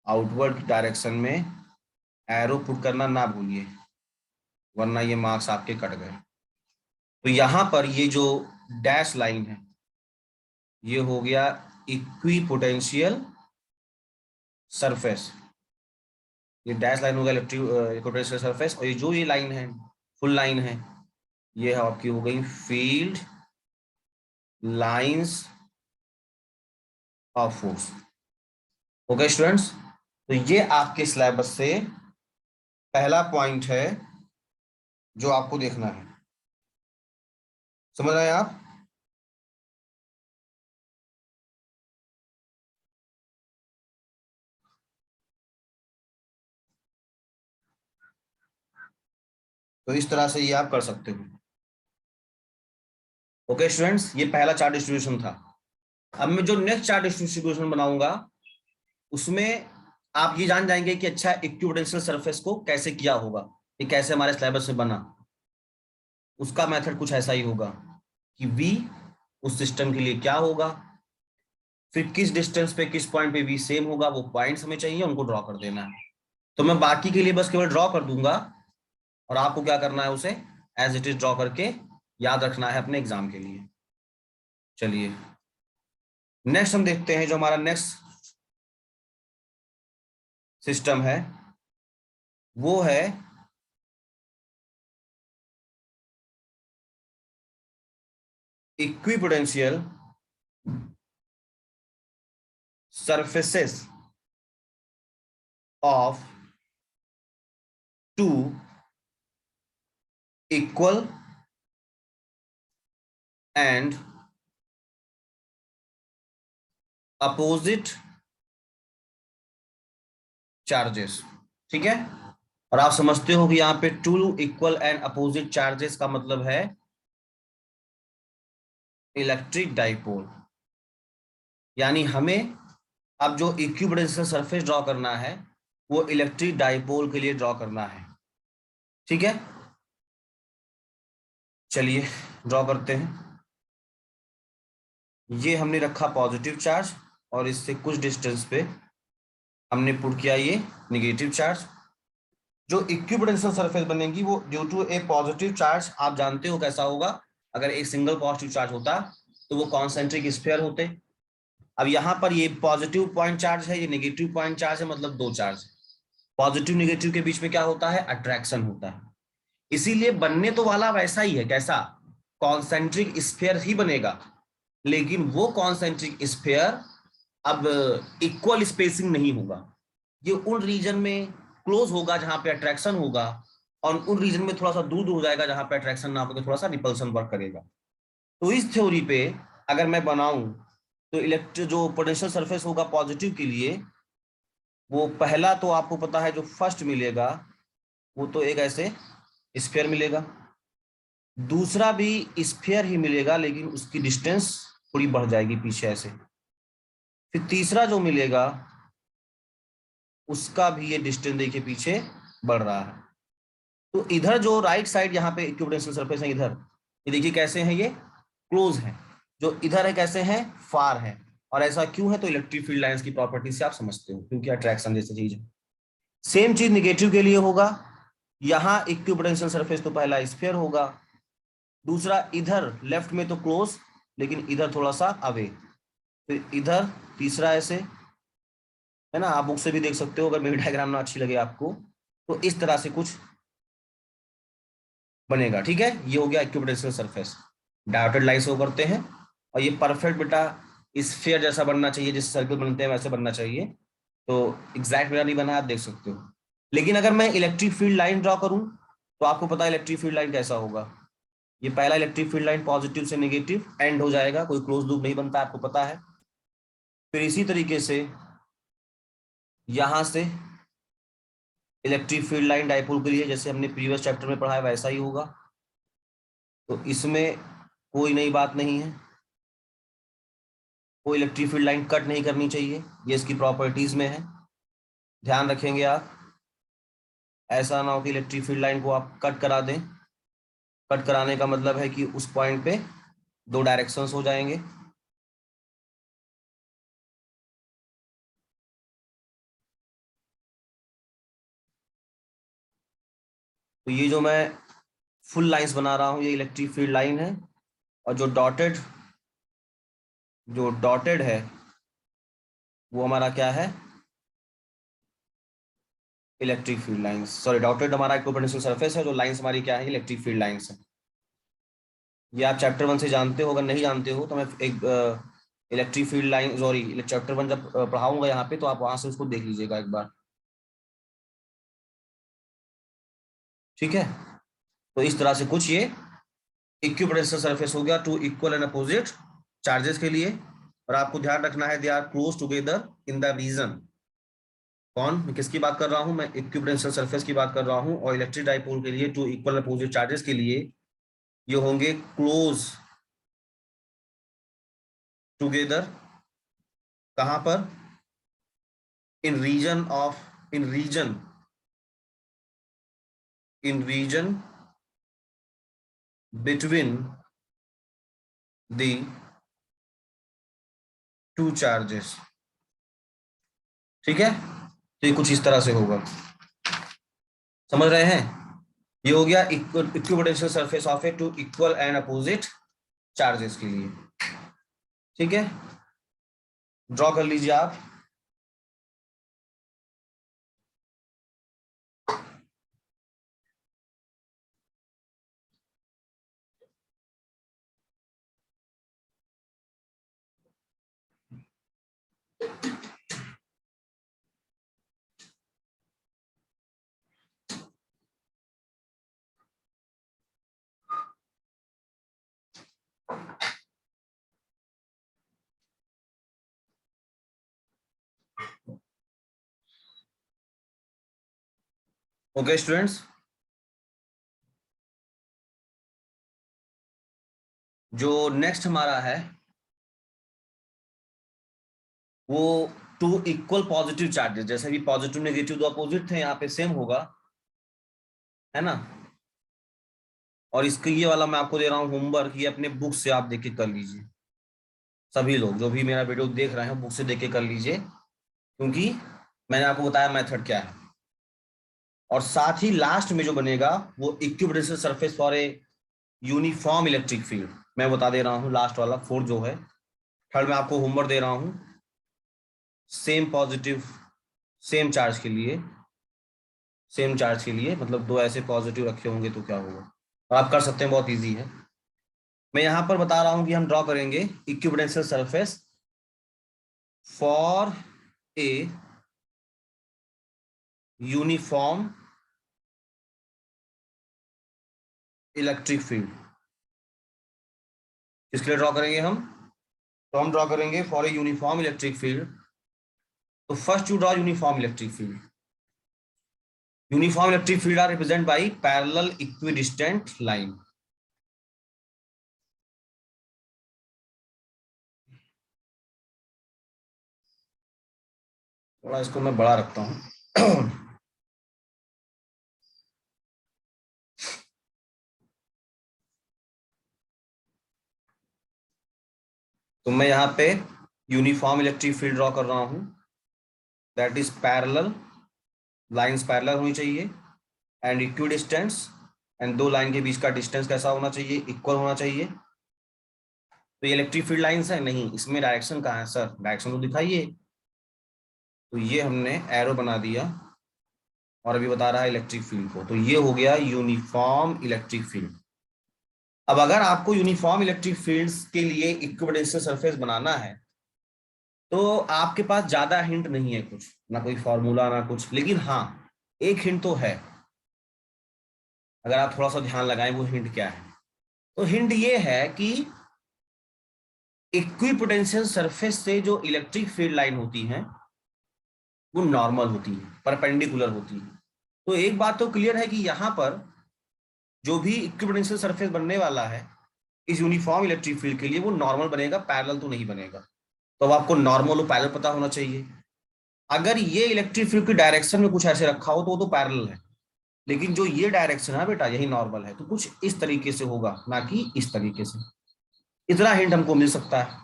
आउटवर्ड डायरेक्शन में एरो पुट करना ना भूलिए, वरना ये मार्क्स आपके कट गए। तो यहां पर ये जो डैश लाइन है ये हो गया इक्विपोटेंशियल सरफेस, ये डैश लाइन हो गया इलेक्ट्रिक इक्विपोटेंशियल सरफेस। और ये जो ये लाइन है फुल लाइन है, ये आपकी हो गई field lines of force. Okay students, तो ये आपके सिलेबस से पहला पॉइंट है जो आपको देखना है। समझ रहे हैं आप? तो इस तरह से ये आप कर सकते हो। ओके स्टूडेंट्स, ये पहला चार्ट डिस्ट्रीब्यूशन था। अब मैं जो नेक्स्ट चार्ट डिस्ट्रीब्यूशन बनाऊंगा उसमें आप ये जान जाएंगे कि अच्छा इक्विपोटेंशियल सरफेस को कैसे किया होगा, ये कैसे हमारे सिलेबस में बना। उसका मेथड कुछ ऐसा ही होगा कि V उस सिस्टम के लिए क्या होगा, फिर किस डिस्टेंस पे किस पॉइंट पे V सेम होगा, वो पॉइंट्स हमें चाहिए, उनको ड्रॉ कर देना है। तो मैं बाकी के लिए बस केवल ड्रॉ कर दूंगा और आपको क्या करना है, उसे एज इट इज ड्रॉ करके याद रखना है अपने एग्जाम के लिए। चलिए नेक्स्ट हम देखते हैं, जो हमारा नेक्स्ट सिस्टम है वो है equipotential surfaces of two equal and opposite charges। ठीक है, और आप समझते हो कि यहां पे two equal and opposite charges का मतलब है इलेक्ट्रिक डाइपोल। यानी हमें अब जो इक्विपोटेंशियल सरफेस ड्रॉ करना है वो इलेक्ट्रिक डाइपोल के लिए ड्रॉ करना है। ठीक है, चलिए ड्रॉ करते हैं। ये हमने रखा पॉजिटिव चार्ज और इससे कुछ डिस्टेंस पे हमने पुट किया ये नेगेटिव चार्ज। जो इक्विपोटेंशियल सरफेस बनेगी वो due to a positive charge, आप जानते हो कैसा होगा, अगर एक सिंगल पॉजिटिव चार्ज होता तो वो कॉन्सेंट्रिक स्फीयर होते। अब यहाँ पर ये पॉजिटिव पॉइंट चार्ज है, ये नेगेटिव पॉइंट चार्ज है, मतलब दो चार्ज। पॉजिटिव नेगेटिव के बीच में क्या होता है, अट्रैक्शन होता है। इसीलिए बनने तो वाला वैसा ही है, कैसा, कॉन्सेंट्रिक स्फीयर ही बनेगा, लेकिन वो कॉन्सेंट्रिक स्फीयर अब इक्वल स्पेसिंग नहीं होगा। ये उन रीजन में क्लोज होगा जहां पे अट्रैक्शन होगा, और उन रीजन में थोड़ा सा दूर दूर हो जाएगा जहां पे अट्रैक्शन ना होगा, थोड़ा सा रिपल्सन वर्क करेगा। तो इस थ्योरी पे अगर मैं बनाऊं तो इलेक्ट्रिक जो पोटेंशियल सरफेस होगा पॉजिटिव के लिए, वो पहला तो आपको पता है जो फर्स्ट मिलेगा वो तो एक ऐसे स्फीयर मिलेगा, दूसरा भी स्फीयर ही मिलेगा लेकिन उसकी डिस्टेंस थोड़ी बढ़ जाएगी पीछे ऐसे, फिर तीसरा जो मिलेगा उसका भी ये डिस्टेंस देखिए पीछे बढ़ रहा है। तो इधर जो राइट साइड यहाँ पे इक्विपोटेंशियल सरफेस है इधर, ये देखिए कैसे हैं, ये क्लोज हैं, जो इधर है कैसे हैं, फार है। और ऐसा क्यों है, तो इलेक्ट्रिक फील्ड लाइंस की प्रॉपर्टी से आप समझते हो, क्योंकि अट्रैक्शन जैसी चीज है। सेम चीज निगेटिव के लिए होगा, यहाँ इक्विपोटेंशियल सरफेस तो पहला स्फीयर होगा, दूसरा इधर लेफ्ट में तो क्लोज लेकिन इधर थोड़ा सा अवे, फिर इधर तीसरा ऐसे, है ना, आप बुक से भी देख सकते हो अगर मेरी डायग्राम ना अच्छी लगे आपको, तो इस तरह से कुछ बनेगा। ठीक है, ये हो गया इक्विपोटेंशियल सरफेस, डायोटेड लाइन से करते हैं। और ये परफेक्ट बेटा स्फीयर जैसा बनना चाहिए, जैसे सर्कल बनते हैं वैसे बनना चाहिए। तो एग्जैक्ट मेरा नहीं बना, आप देख सकते हो। लेकिन अगर मैं इलेक्ट्रिक फील्ड लाइन ड्रॉ करूं तो आपको पता है इलेक्ट्रिक फील्ड लाइन कैसा होगा, ये पहला इलेक्ट्रिक फील्ड लाइन पॉजिटिव से नेगेटिव एंड हो जाएगा, कोई क्लोज लूप नहीं बनता, आपको पता है। फिर इसी तरीके से यहां से इलेक्ट्रिक फील्ड लाइन डाइपोल के लिए जैसे हमने प्रीवियस चैप्टर में पढ़ा है वैसा ही होगा, तो इसमें कोई नई बात नहीं है, कोई इलेक्ट्रिक फील्ड लाइन कट नहीं करनी चाहिए, ये इसकी प्रॉपर्टीज में है, ध्यान रखेंगे आप। ऐसा ना हो कि इलेक्ट्रिक फील्ड लाइन को आप कट करा दें, कट कराने का मतलब है कि उस पॉइंट पे दो डायरेक्शंस हो जाएंगे। तो ये जो मैं फुल लाइंस बना रहा हूं ये इलेक्ट्रिक फील्ड लाइन है, और जो डॉटेड है वो हमारा क्या है, electric field lines. Sorry, dotted हमारा इक्विपोटेंशियल सरफेस है, जो लाइंस हमारी क्या है, इलेक्ट्रिक फील्ड लाइंस है। ये आप चैप्टर 1 से जानते हो, अगर नहीं जानते हो तो मैं एक electric field line, sorry chapter 1 जब पढ़ाऊंगा यहाँ पे तो आप वहां से उसको देख लीजिएगा एक बार। ठीक है, तो इस तरह से कुछ ये इक्विपोटेंशियल सरफेस हो गया two equal and opposite charges के लिए। और आपको ध्यान रखना है they are close together in the region. कौन, मैं किसकी बात कर रहा हूं, मैं इक्विपोटेंशियल सरफेस की बात कर रहा हूं। और इलेक्ट्रिक डाइपोल के लिए टू इक्वल अपोजिट चार्जेस के लिए ये होंगे क्लोज टुगेदर, कहां पर, in region of in region between the two charges. ठीक है, तो ये कुछ इस तरह से होगा, समझ रहे हैं। ये हो गया equipotential surface of a two equal and opposite charges के लिए। ठीक है, ड्रॉ कर लीजिए आप। ओके स्टूडेंट्स, जो नेक्स्ट हमारा है वो टू इक्वल पॉजिटिव चार्जेस, जैसे भी पॉजिटिव नेगेटिव दो अपोजिट थे यहाँ पे सेम होगा, है ना। और इसके ये वाला मैं आपको दे रहा हूँ होमवर्क, ये अपने बुक से आप देख के कर लीजिए, सभी लोग जो भी मेरा वीडियो देख रहे हैं बुक से देख के कर लीजिए, क्योंकि मैंने आपको बताया मेथड क्या है। और साथ ही लास्ट में जो बनेगा वो equipotential surface for a uniform electric field, मैं बता दे रहा हूँ लास्ट वाला फोर्थ जो है। थर्ड में आपको होमवर्क दे रहा हूँ, सेम पॉजिटिव सेम चार्ज के लिए, सेम चार्ज के लिए मतलब दो ऐसे पॉजिटिव रखे होंगे तो क्या होगा, और आप कर सकते हैं, बहुत इजी है। मैं यहां पर बता रहा हूं कि हम ड्रॉ करेंगे equipotential surface for a uniform electric field. किसके लिए ड्रॉ करेंगे हम, तो हम ड्रॉ करेंगे for a uniform electric field. तो first you draw uniform electric field. Uniform electric field are represent by parallel equidistant line. थोड़ा इसको मैं बड़ा रखता हूं। तो मैं यहाँ पे यूनिफॉर्म इलेक्ट्रिक फील्ड ड्रॉ कर रहा हूं, that is parallel, lines parallel होनी चाहिए एंड इक्विडिस्टेंस, एंड दो लाइन के बीच का डिस्टेंस कैसा होना चाहिए, इक्वल होना चाहिए। तो ये इलेक्ट्रिक फील्ड लाइंस है, नहीं इसमें डायरेक्शन कहाँ है सर, डायरेक्शन तो दिखाइए। तो ये हमने एरो बना दिया और अभी बता रहा है इलेक्ट्रिक फील्ड को, तो ये हो गया यूनिफॉर्म इलेक्ट्रिक फील्ड। अब अगर आपको यूनिफॉर्म इलेक्ट्रिक फील्ड्स के लिए इक्विडिस्टेंस सरफेस बनाना है तो आपके पास ज्यादा हिंट नहीं है कुछ, ना कोई फॉर्मूला ना कुछ, लेकिन हाँ एक हिंट तो है, अगर आप थोड़ा सा ध्यान लगाएं वो हिंट क्या है। तो हिंट ये है कि इक्विपोटेंशियल सरफेस से जो इलेक्ट्रिक फील्ड लाइन होती है वो नॉर्मल होती है, परपेंडिकुलर होती है। तो एक बात तो क्लियर है कि यहाँ पर जो भी इक्विपोटेंशियल सरफेस बनने वाला है इस यूनिफॉर्म इलेक्ट्रिक फील्ड के लिए वो नॉर्मल बनेगा, पैरेलल तो नहीं बनेगा। तो अब आपको नॉर्मल और पैरेलल पता होना चाहिए। अगर ये इलेक्ट्रिक फील्ड की डायरेक्शन में कुछ ऐसे रखा हो तो वो तो पैरेलल है, लेकिन जो ये डायरेक्शन है बेटा यही नॉर्मल है, तो कुछ इस तरीके से होगा ना कि इस तरीके से। इतना हिंट हमको मिल सकता है।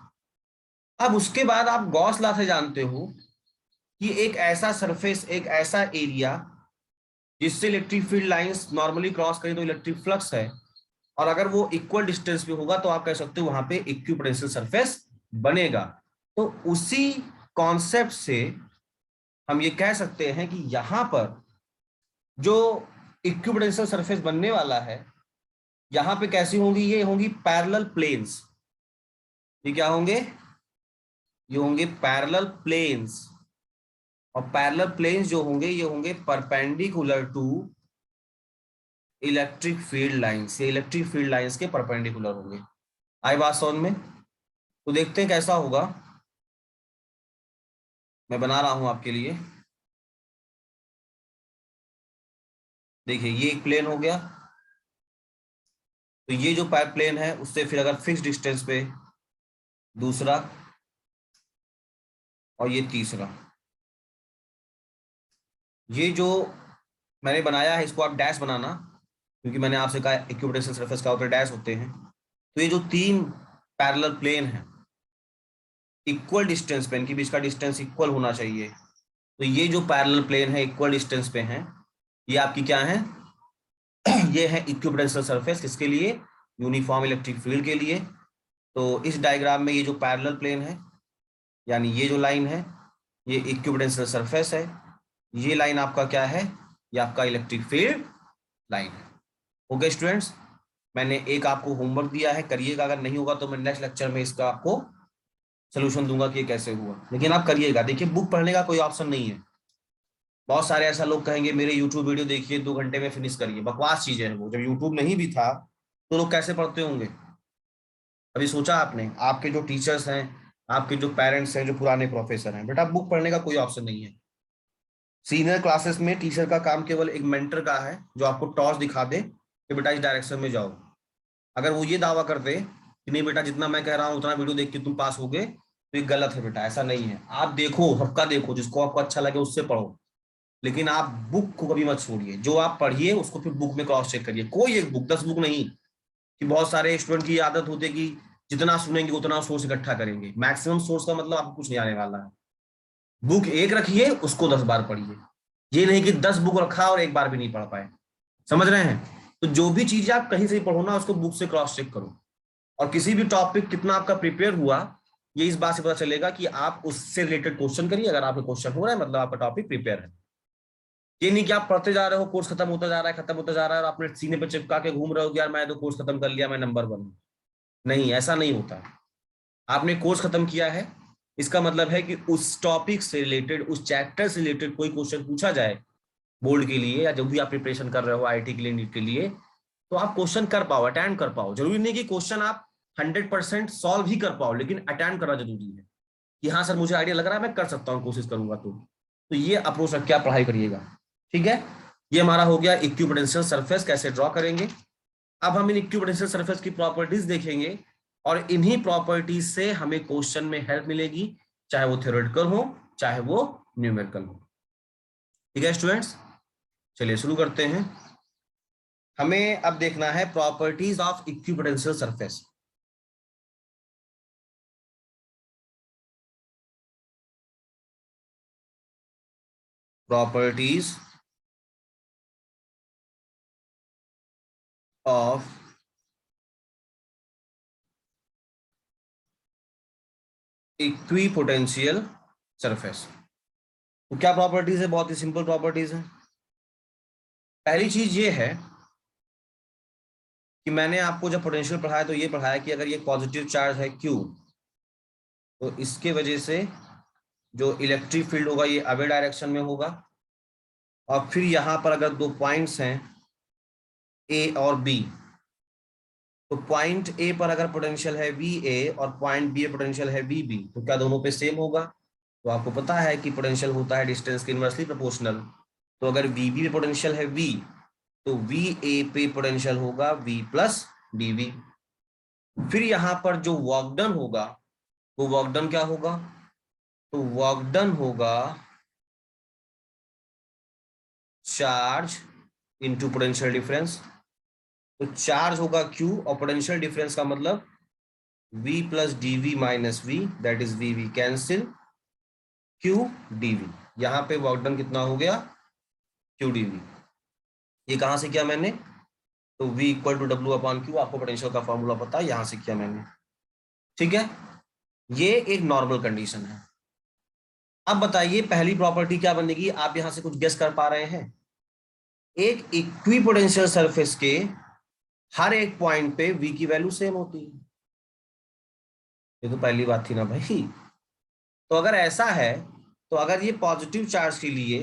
अब उसके बाद आप गॉस लॉ से जानते हो कि एक ऐसा सरफेस, एक ऐसा एरिया जिससे electric field lines normally cross करें तो इलेक्ट्रिक फ्लक्स है, और अगर वो इक्वल डिस्टेंस पे होगा तो आप कह सकते हो वहां पे इक्विपोटेंशियल सरफेस बनेगा। तो उसी कॉन्सेप्ट से हम ये कह सकते हैं कि यहां पर जो इक्विपोटेंशियल सरफेस बनने वाला है यहां पे कैसी होंगी, ये होंगी पैरेलल प्लेन्स। ये क्या होंगे, ये होंगे पैरेलल प्लेन्स, और पैरेलल प्लेन्स जो होंगे ये होंगे perpendicular to electric field lines. ये इलेक्ट्रिक फील्ड लाइंस के परपेंडिकुलर होंगे। आई बात समझ में? तो देखते हैं कैसा होगा, मैं बना रहा हूं आपके लिए। देखिए ये एक प्लेन हो गया, तो ये जो प्लेन है उससे फिर अगर फिक्स डिस्टेंस पे दूसरा और ये तीसरा, ये जो मैंने बनाया है इसको आप डैश बनाना, क्योंकि मैंने आपसे कहा इक्विपोटेंशियल सरफेस का ऊपर डैश होते हैं। तो ये जो तीन पैरेलल प्लेन है इक्वल डिस्टेंस पे, इनके बीच का डिस्टेंस इक्वल होना चाहिए। तो ये जो पैरेलल प्लेन है इक्वल डिस्टेंस पे हैं, ये आपकी क्या है, ये है इक्विपोटेंशियल सरफेस, किसके लिए, यूनिफॉर्म इलेक्ट्रिक फील्ड के लिए। तो इस डायग्राम में ये जो पैरेलल प्लेन है यानी ये जो लाइन है ये इक्विपोटेंशियल सरफेस है, ये लाइन आपका क्या है, ये आपका इलेक्ट्रिक फील्ड लाइन है। ओके स्टूडेंट्स, मैंने एक आपको होमवर्क दिया है, करिएगा। अगर नहीं होगा तो मैं नेक्स्ट लेक्चर में इसका आपको सोल्यूशन दूंगा कि ये कैसे हुआ, लेकिन आप करिएगा। देखिए बुक पढ़ने का कोई ऑप्शन नहीं है। बहुत सारे ऐसा लोग कहेंगे मेरे यूट्यूब वीडियो देखिए 2 घंटे में फिनिश करिए, बकवास चीजें हैं वो। जब यूट्यूब नहीं भी था तो लोग कैसे पढ़ते होंगे? अभी सोचा आपने, आपके जो टीचर्स हैं, आपके जो पेरेंट्स हैं, जो पुराने प्रोफेसर हैं, बेटा बुक पढ़ने का कोई ऑप्शन नहीं है। सीनियर क्लासेस में टीचर का काम केवल एक मेंटर का है जो आपको टॉर्च दिखा दे कि बेटा इस डायरेक्शन में जाओ। अगर वो ये दावा कर दे कि नहीं बेटा जितना मैं कह रहा हूँ उतना वीडियो देख के तुम पास हो गए, तो ये गलत है बेटा, ऐसा नहीं है। आप देखो, सबका देखो, जिसको आपको अच्छा लगे उससे पढ़ो, लेकिन आप बुक को कभी मत छोड़िए। जो आप पढ़िए उसको फिर बुक में क्रॉस चेक करिए, कोई एक बुक, 10 बुक नहीं। कि बहुत सारे स्टूडेंट की आदत होती है कि जितना सुनेंगे उतना सोर्स इकट्ठा करेंगे। मैक्सिमम सोर्स का मतलब आपको कुछ नहीं आने वाला है। बुक एक रखिए, उसको 10 बार पढ़िए। ये नहीं कि 10 बुक रखा और एक बार भी नहीं पढ़ पाए। समझ रहे हैं? तो जो भी चीजें आप कहीं से पढ़ो ना, उसको बुक से क्रॉस चेक करो। और किसी भी टॉपिक कितना आपका प्रिपेयर हुआ ये इस बात से पता चलेगा कि आप उससे रिलेटेड क्वेश्चन करिए। अगर आपका क्वेश्चन हो रहा है मतलब आपका टॉपिक प्रिपेयर है। ये नहीं कि आप पढ़ते जा रहे हो, कोर्स खत्म होता जा रहा है, खत्म होता जा रहा है, और आपने सीने पे चिपका के घूम रहे हो कि यार मैं तो कोर्स खत्म कर लिया, मैं नंबर 1 हूं। नहीं, ऐसा नहीं होता। आपने कोर्स खत्म किया है, इसका मतलब है कि उस टॉपिक से रिलेटेड, उस चैप्टर से रिलेटेड कोई क्वेश्चन पूछा जाए बोर्ड के लिए, या जो भी आप प्रिपरेशन कर रहे हो आईटी के लिए, नीट के लिए, तो आप क्वेश्चन कर पाओ, अटेंड कर पाओ। जरूरी नहीं कि क्वेश्चन आप 100% सॉल्व ही कर पाओ, लेकिन अटेम्प्ट करना जरूरी है कि हाँ सर मुझे आइडिया लग रहा है, मैं कर सकता हूँ, कोशिश करूंगा। तो ये अप्रोच रख के आप पढ़ाई करिएगा, ठीक है। ये हमारा हो गया इक्विपोटेंशियल सरफेस कैसे ड्रॉ करेंगे। अब हम इन इक्विपोटेंशियल सरफेस की प्रॉपर्टीज देखेंगे और इन्हीं प्रॉपर्टीज से हमें क्वेश्चन में हेल्प मिलेगी, चाहे वो थ्योरेटिकल हो चाहे वो न्यूमेरिकल हो। ठीक है स्टूडेंट्स, चलिए शुरू करते हैं। हमें अब देखना है properties of equipotential surface. Properties of equipotential surface. तो क्या प्रॉपर्टीज है, बहुत ही सिंपल प्रॉपर्टीज है। पहली चीज ये है कि मैंने आपको जब पोटेंशियल पढ़ाया तो ये पढ़ाया कि अगर ये पॉजिटिव चार्ज है Q, तो इसके वजह से जो इलेक्ट्रिक फील्ड होगा ये अवे डायरेक्शन में होगा। और फिर यहां पर अगर दो पॉइंट्स हैं A और B, तो पॉइंट A पर अगर पोटेंशियल है VA और पॉइंट B पोटेंशियल है VB, तो क्या दोनों पे सेम होगा? तो आपको पता है कि पोटेंशियल होता है डिस्टेंस के इनवर्सली प्रोपोर्शनल। तो अगर VB पे पोटेंशियल है V, तो VA पे पोटेंशियल होगा V प्लस DV। फिर यहां पर जो वर्क डन होगा वो वर्क डन क्या होगा? तो वर्क डन होगा चार्ज इनटू पोटेंशियल डिफरेंस। तो चार्ज होगा Q और पोटेंशियल डिफरेंस का मतलब V plus DV minus V, that is VV cancel Q DV। यहां पे वर्क डन कितना हो गया? Q DV। ये कहां से किया मैंने? तो V equal to W upon Q, आपको पोटेंशियल का फॉर्मूला पता है, यहां से किया मैंने। ठीक है, ये एक नॉर्मल कंडीशन है। अब बताइए पहली प्रॉपर्टी क्या बनेगी, आप यहां से कुछ गेस कर पा रहे हैं? एक इक्विपोटेंशियल सरफेस के हर एक पॉइंट पे V की वैल्यू सेम होती है। ये तो पहली बात थी ना भाई। तो अगर ऐसा है, तो अगर ये पॉजिटिव चार्ज के लिए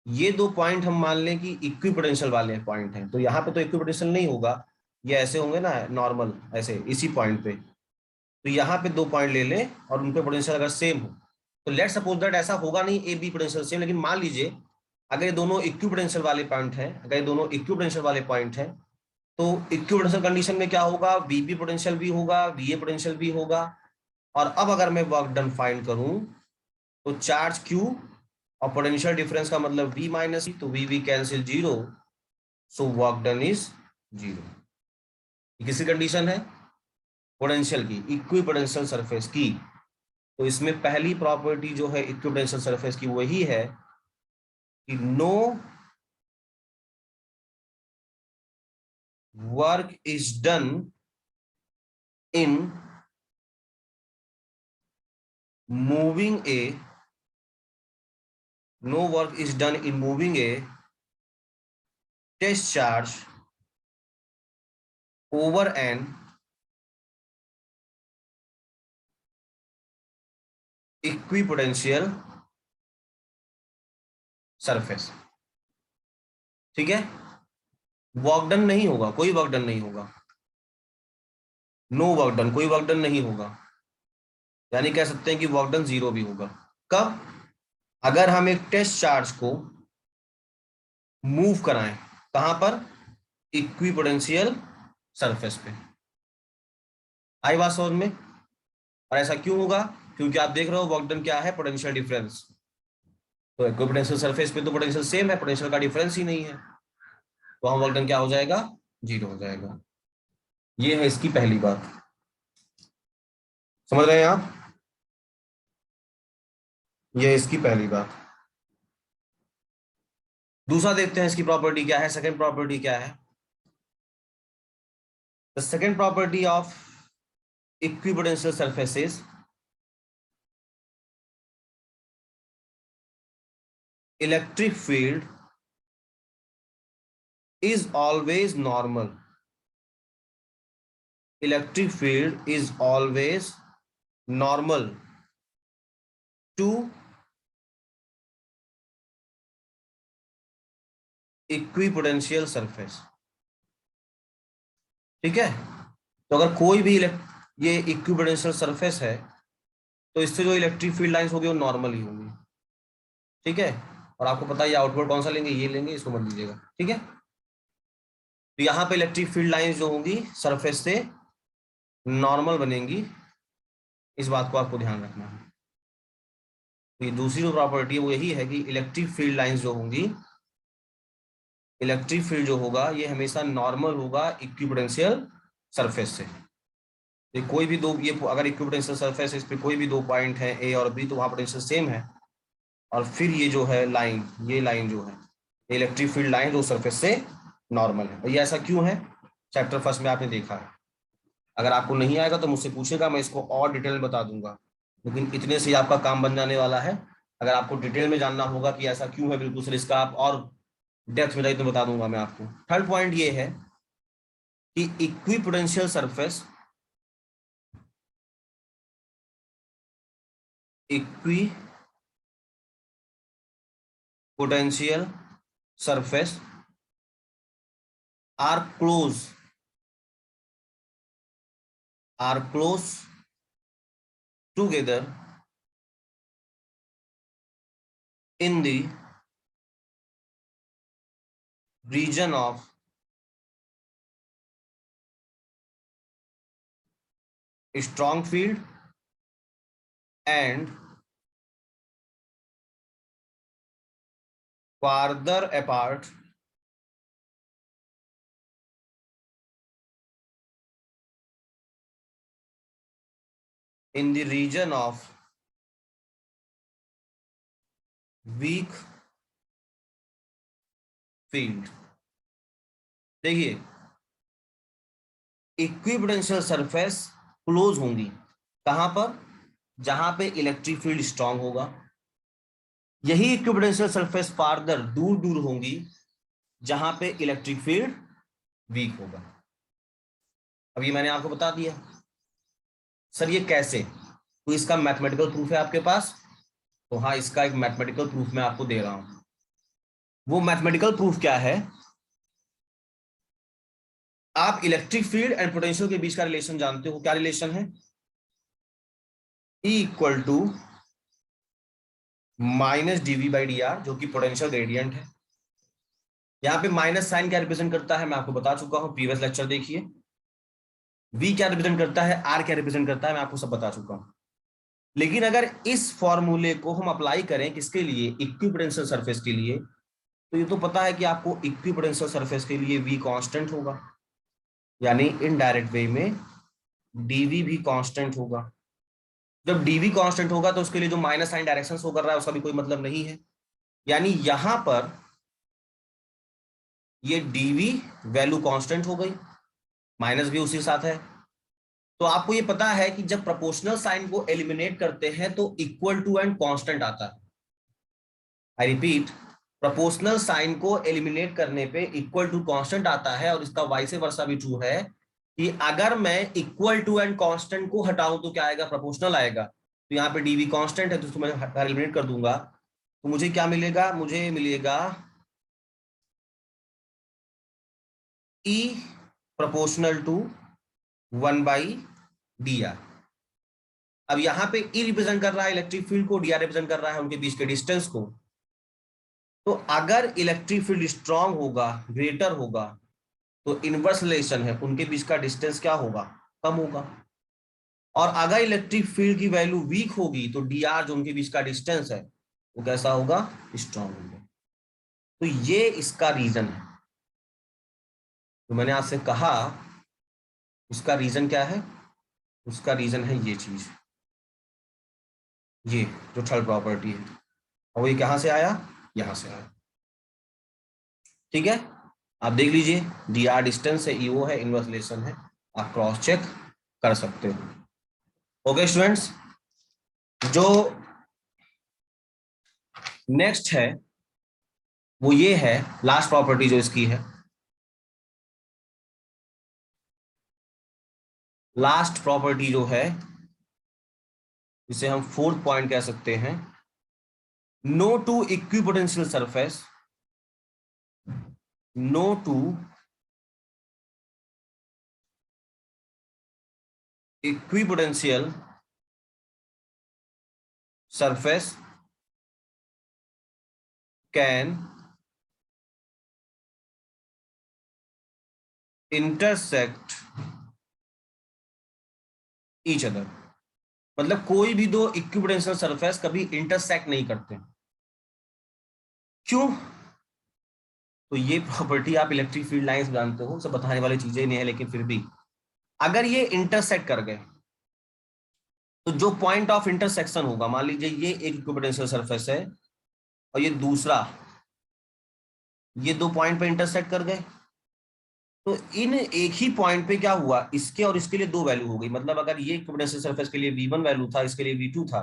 ये दो पॉइंट हम मान लें कि इक्विपोटेंशियल वाले पॉइंट हैं, तो यहाँ पे तो इक्विपोटेंशियल नहीं होगा, ये ऐसे होंगे ना नॉर्मल, ऐसे इसी पॉइंट पे। तो यहाँ पे दो पॉइंट ले लें और उनके पोटेंशियल अगर सेम हो, तो लेट सपोज दैट ऐसा होगा नहीं ए बी पोटेंशियल सेम, लेकिन मान लीजिए अगर ये दोनों इक्विपोटेंशियल वाले पॉइंट हैं, अगर ये दोनों इक्विपोटेंशियल वाले पॉइंट हैं, तो इक्विपोटेंशियल कंडीशन में क्या होगा? वीबी पोटेंशियल भी होगा, वीए पोटेंशियल भी होगा। और अब अगर मैं वर्क डन फाइंड करूं, तो चार्ज Q और पोटेंशियल डिफरेंस का मतलब V माइनस, तो V cancel zero, so work done is zero. किसी कंडीशन है पोटेंशियल की, इक्विपोटेंशियल सरफेस की। तो इसमें पहली प्रॉपर्टी जो है इक्विपोटेंशियल सरफेस की वही है कि no work is done in moving a, no work is done in moving a test charge over an equipotential surface। ठीक है, वर्क डन नहीं होगा, कोई वर्क डन नहीं होगा, नो वर्क डन, कोई वर्क डन नहीं होगा। यानी कह सकते हैं कि वर्क डन जीरो भी होगा। कब? अगर हम एक टेस्ट चार्ज को मूव कराएं, कहां पर? इक्विपोटेंशियल सरफेस पे। आई बात समझ में? और ऐसा क्यों होगा? क्योंकि आप देख रहे हो वर्क डन क्या है? Potential difference. तो इक्विपोटेंशियल सरफेस पे तो पोटेंशियल सेम है, पोटेंशियल का डिफरेंस ही नहीं है, तो हम वर्क डन क्या हो जाएगा? जीरो हो जाएगा। ये है इसकी पहली बात, समझ रहे हैं आप? ये है इसकी पहली बात। दूसरा देखते हैं इसकी प्रॉपर्टी क्या है, सेकंड प्रॉपर्टी क्या है। The second property of equipotential surfaces, electric field is always normal. Electric field is always normal to equipotential surface। ठीक है, तो अगर कोई भी ये इक्विपोटेंशियल सरफेस है तो इससे जो इलेक्ट्रिक फील्ड लाइंस होगी वो नॉर्मल ही होंगी, ठीक है। और आपको पता है ये आउटवर्ड कौन सा लेंगे, ये लेंगे, इसको मत लीजिएगा, ठीक है। तो यहाँ पे इलेक्ट्रिक फील्ड लाइंस जो होंगी सरफेस से नॉर्मल बनेंगी, इस बात को आपको ध्यान रखना है। तो ये दूसरी जो प्रॉपर्टी है वो यही है कि इलेक्ट्रिक फील्ड लाइंस जो होंगी, इलेक्ट्रिक फील्ड जो होगा ये हमेशा नॉर्मल होगा इक्विपोटेंशियल सरफेस से। ये कोई भी दो, ये अगर इक्विपोटेंशियल सरफेस है, इस पे कोई भी दो पॉइंट है ए और बी, तो वहां पोटेंशियल सेम है। और फिर ये जो है लाइन, ये लाइन जो है इलेक्ट्रिक फील्ड लाइन जो सरफेस से नॉर्मल है। और ये ऐसा क्यों है, चैप्टर फर्स्ट में आपने देखा है। अगर आपको नहीं आएगा तो मुझसे पूछेगा, मैं इसको और डिटेल में बता दूंगा, लेकिन इतने से ही आपका काम बन जाने वाला है। अगर आपको डिटेल में जानना होगा कि ऐसा क्यों है, बिल्कुल सर इसका आप और डेप्थ में जाइए तो बता दूंगा मैं आपको। थर्ड पॉइंट ये है कि equipotential surface, equi potential surface are close together in the region of strong field and farther apart in the region of weak field। देखिए, इक्विपोटेंशियल सरफेस क्लोज होंगी कहां पर, जहां पे इलेक्ट्रिक फील्ड स्ट्रांग होगा। यही इक्विपोटेंशियल सरफेस फार्दर दूर दूर होंगी जहां पे इलेक्ट्रिक फील्ड वीक होगा। अब ये मैंने आपको बता दिया। सर ये कैसे, तो इसका मैथमेटिकल प्रूफ है आपके पास? तो हाँ, इसका एक मैथमेटिकल प्रूफ मैं आपको दे रहा हूं। वो मैथमेटिकल प्रूफ क्या है, आप इलेक्ट्रिक फील्ड एंड पोटेंशियल के बीच का रिलेशन जानते हो, क्या रिलेशन है? E equal to minus dV by d R, जो कि पोटेंशियल ग्रेडियंट है। यहाँ पे माइनस साइन क्या रिप्रेजेंट करता है मैं आपको बता चुका हूं, प्रीवियस लेक्चर देखिए। V क्या रिप्रेजेंट करता है, R क्या रिप्रेजेंट करता है, मैं आपको सब बता चुका हूं। लेकिन अगर इस फॉर्मूले को हम अप्लाई करें किसके लिए, इक्विपोटेंशियल सरफेस के लिए, तो ये तो पता है कि आपको इक्विपोटेंशियल सरफेस के लिए V कांस्टेंट होगा, यानी इनडायरेक्ट वे में dV भी कांस्टेंट होगा। जब dV कांस्टेंट होगा तो उसके लिए जो माइनस साइन डायरेक्शन शो कर रहा है उसका भी कोई मतलब नहीं है। यानी यहां पर ये dV वैल्यू कांस्टेंट हो गई, माइनस भी उसी साथ है। तो आपको ये पता है कि जब प्रोपोर्शनल साइन को एलिमिनेट करते हैं तो इक्वल टू एंड कांस्टेंट आता है। आई रिपीट, प्रोपोर्शनल साइन को एलिमिनेट करने पे इक्वल टू कांस्टेंट आता है, और इसका वाइस वर्सा भी ट्रू है कि अगर मैं इक्वल टू एंड कांस्टेंट को हटाऊं तो क्या आएगा, प्रोपोर्शनल आएगा। तो यहाँ पे डीवी कांस्टेंट है तो उसको मैं एलिमिनेट कर दूंगा, तो मुझे क्या मिलेगा, मुझे मिलेगा ई प्रोपोर्शनल टू 1/dr। अब यहाँ पे ई रिप्रेजेंट कर रहा है इलेक्ट्रिक फील्ड को, डीआर रिप्रेजेंट कर रहा है उनके बीच के डिस्टेंस को। तो अगर इलेक्ट्रिक फील्ड स्ट्रांग होगा, ग्रेटर होगा, तो इनवर्स रिलेशन है उनके बीच का डिस्टेंस क्या होगा, कम होगा। और अगर इलेक्ट्रिक फील्ड की वैल्यू वीक होगी तो डी आर जो उनके बीच का डिस्टेंस है वो कैसा होगा, स्ट्रांग होगा। तो ये इसका रीजन है। तो मैंने आपसे कहा उसका रीजन क्या है, उसका रीजन है ये चीज, ये जो थर्ड प्रॉपर्टी है। और ये कहां से आया, यहां से आया, ठीक है। आप देख लीजिए, डी आर डिस्टेंस है, ईओ है, इनवर्स रिलेशन है, आप क्रॉस चेक कर सकते हो। ओके स्टूडेंट्स, जो नेक्स्ट है वो ये है, लास्ट प्रॉपर्टी जो इसकी है, लास्ट प्रॉपर्टी जो है जिसे हम फोर्थ पॉइंट कह सकते हैं, no two equipotential surface, no two equipotential surface can intersect each other। मतलब कोई भी दो इक्विपोटेंशियल सरफेस कभी इंटरसेक्ट नहीं करते। क्यों? तो ये प्रॉपर्टी आप इलेक्ट्रिक फील्ड लाइंस जानते हो, सब बताने वाली चीजें नहीं है, लेकिन फिर भी अगर ये इंटरसेक्ट कर गए तो जो पॉइंट ऑफ इंटरसेक्शन होगा, मान लीजिए ये एक इक्विपोटेंशियल सरफेस है और ये दूसरा, ये दो पॉइंट पे इंटरसेक्ट कर गए, तो इन एक ही पॉइंट पे क्या हुआ, इसके और इसके लिए दो वैल्यू हो गई। मतलब अगर ये इक्विपोटेंशियल सरफेस के लिए V1 वैल्यू था, इसके लिए V2 था,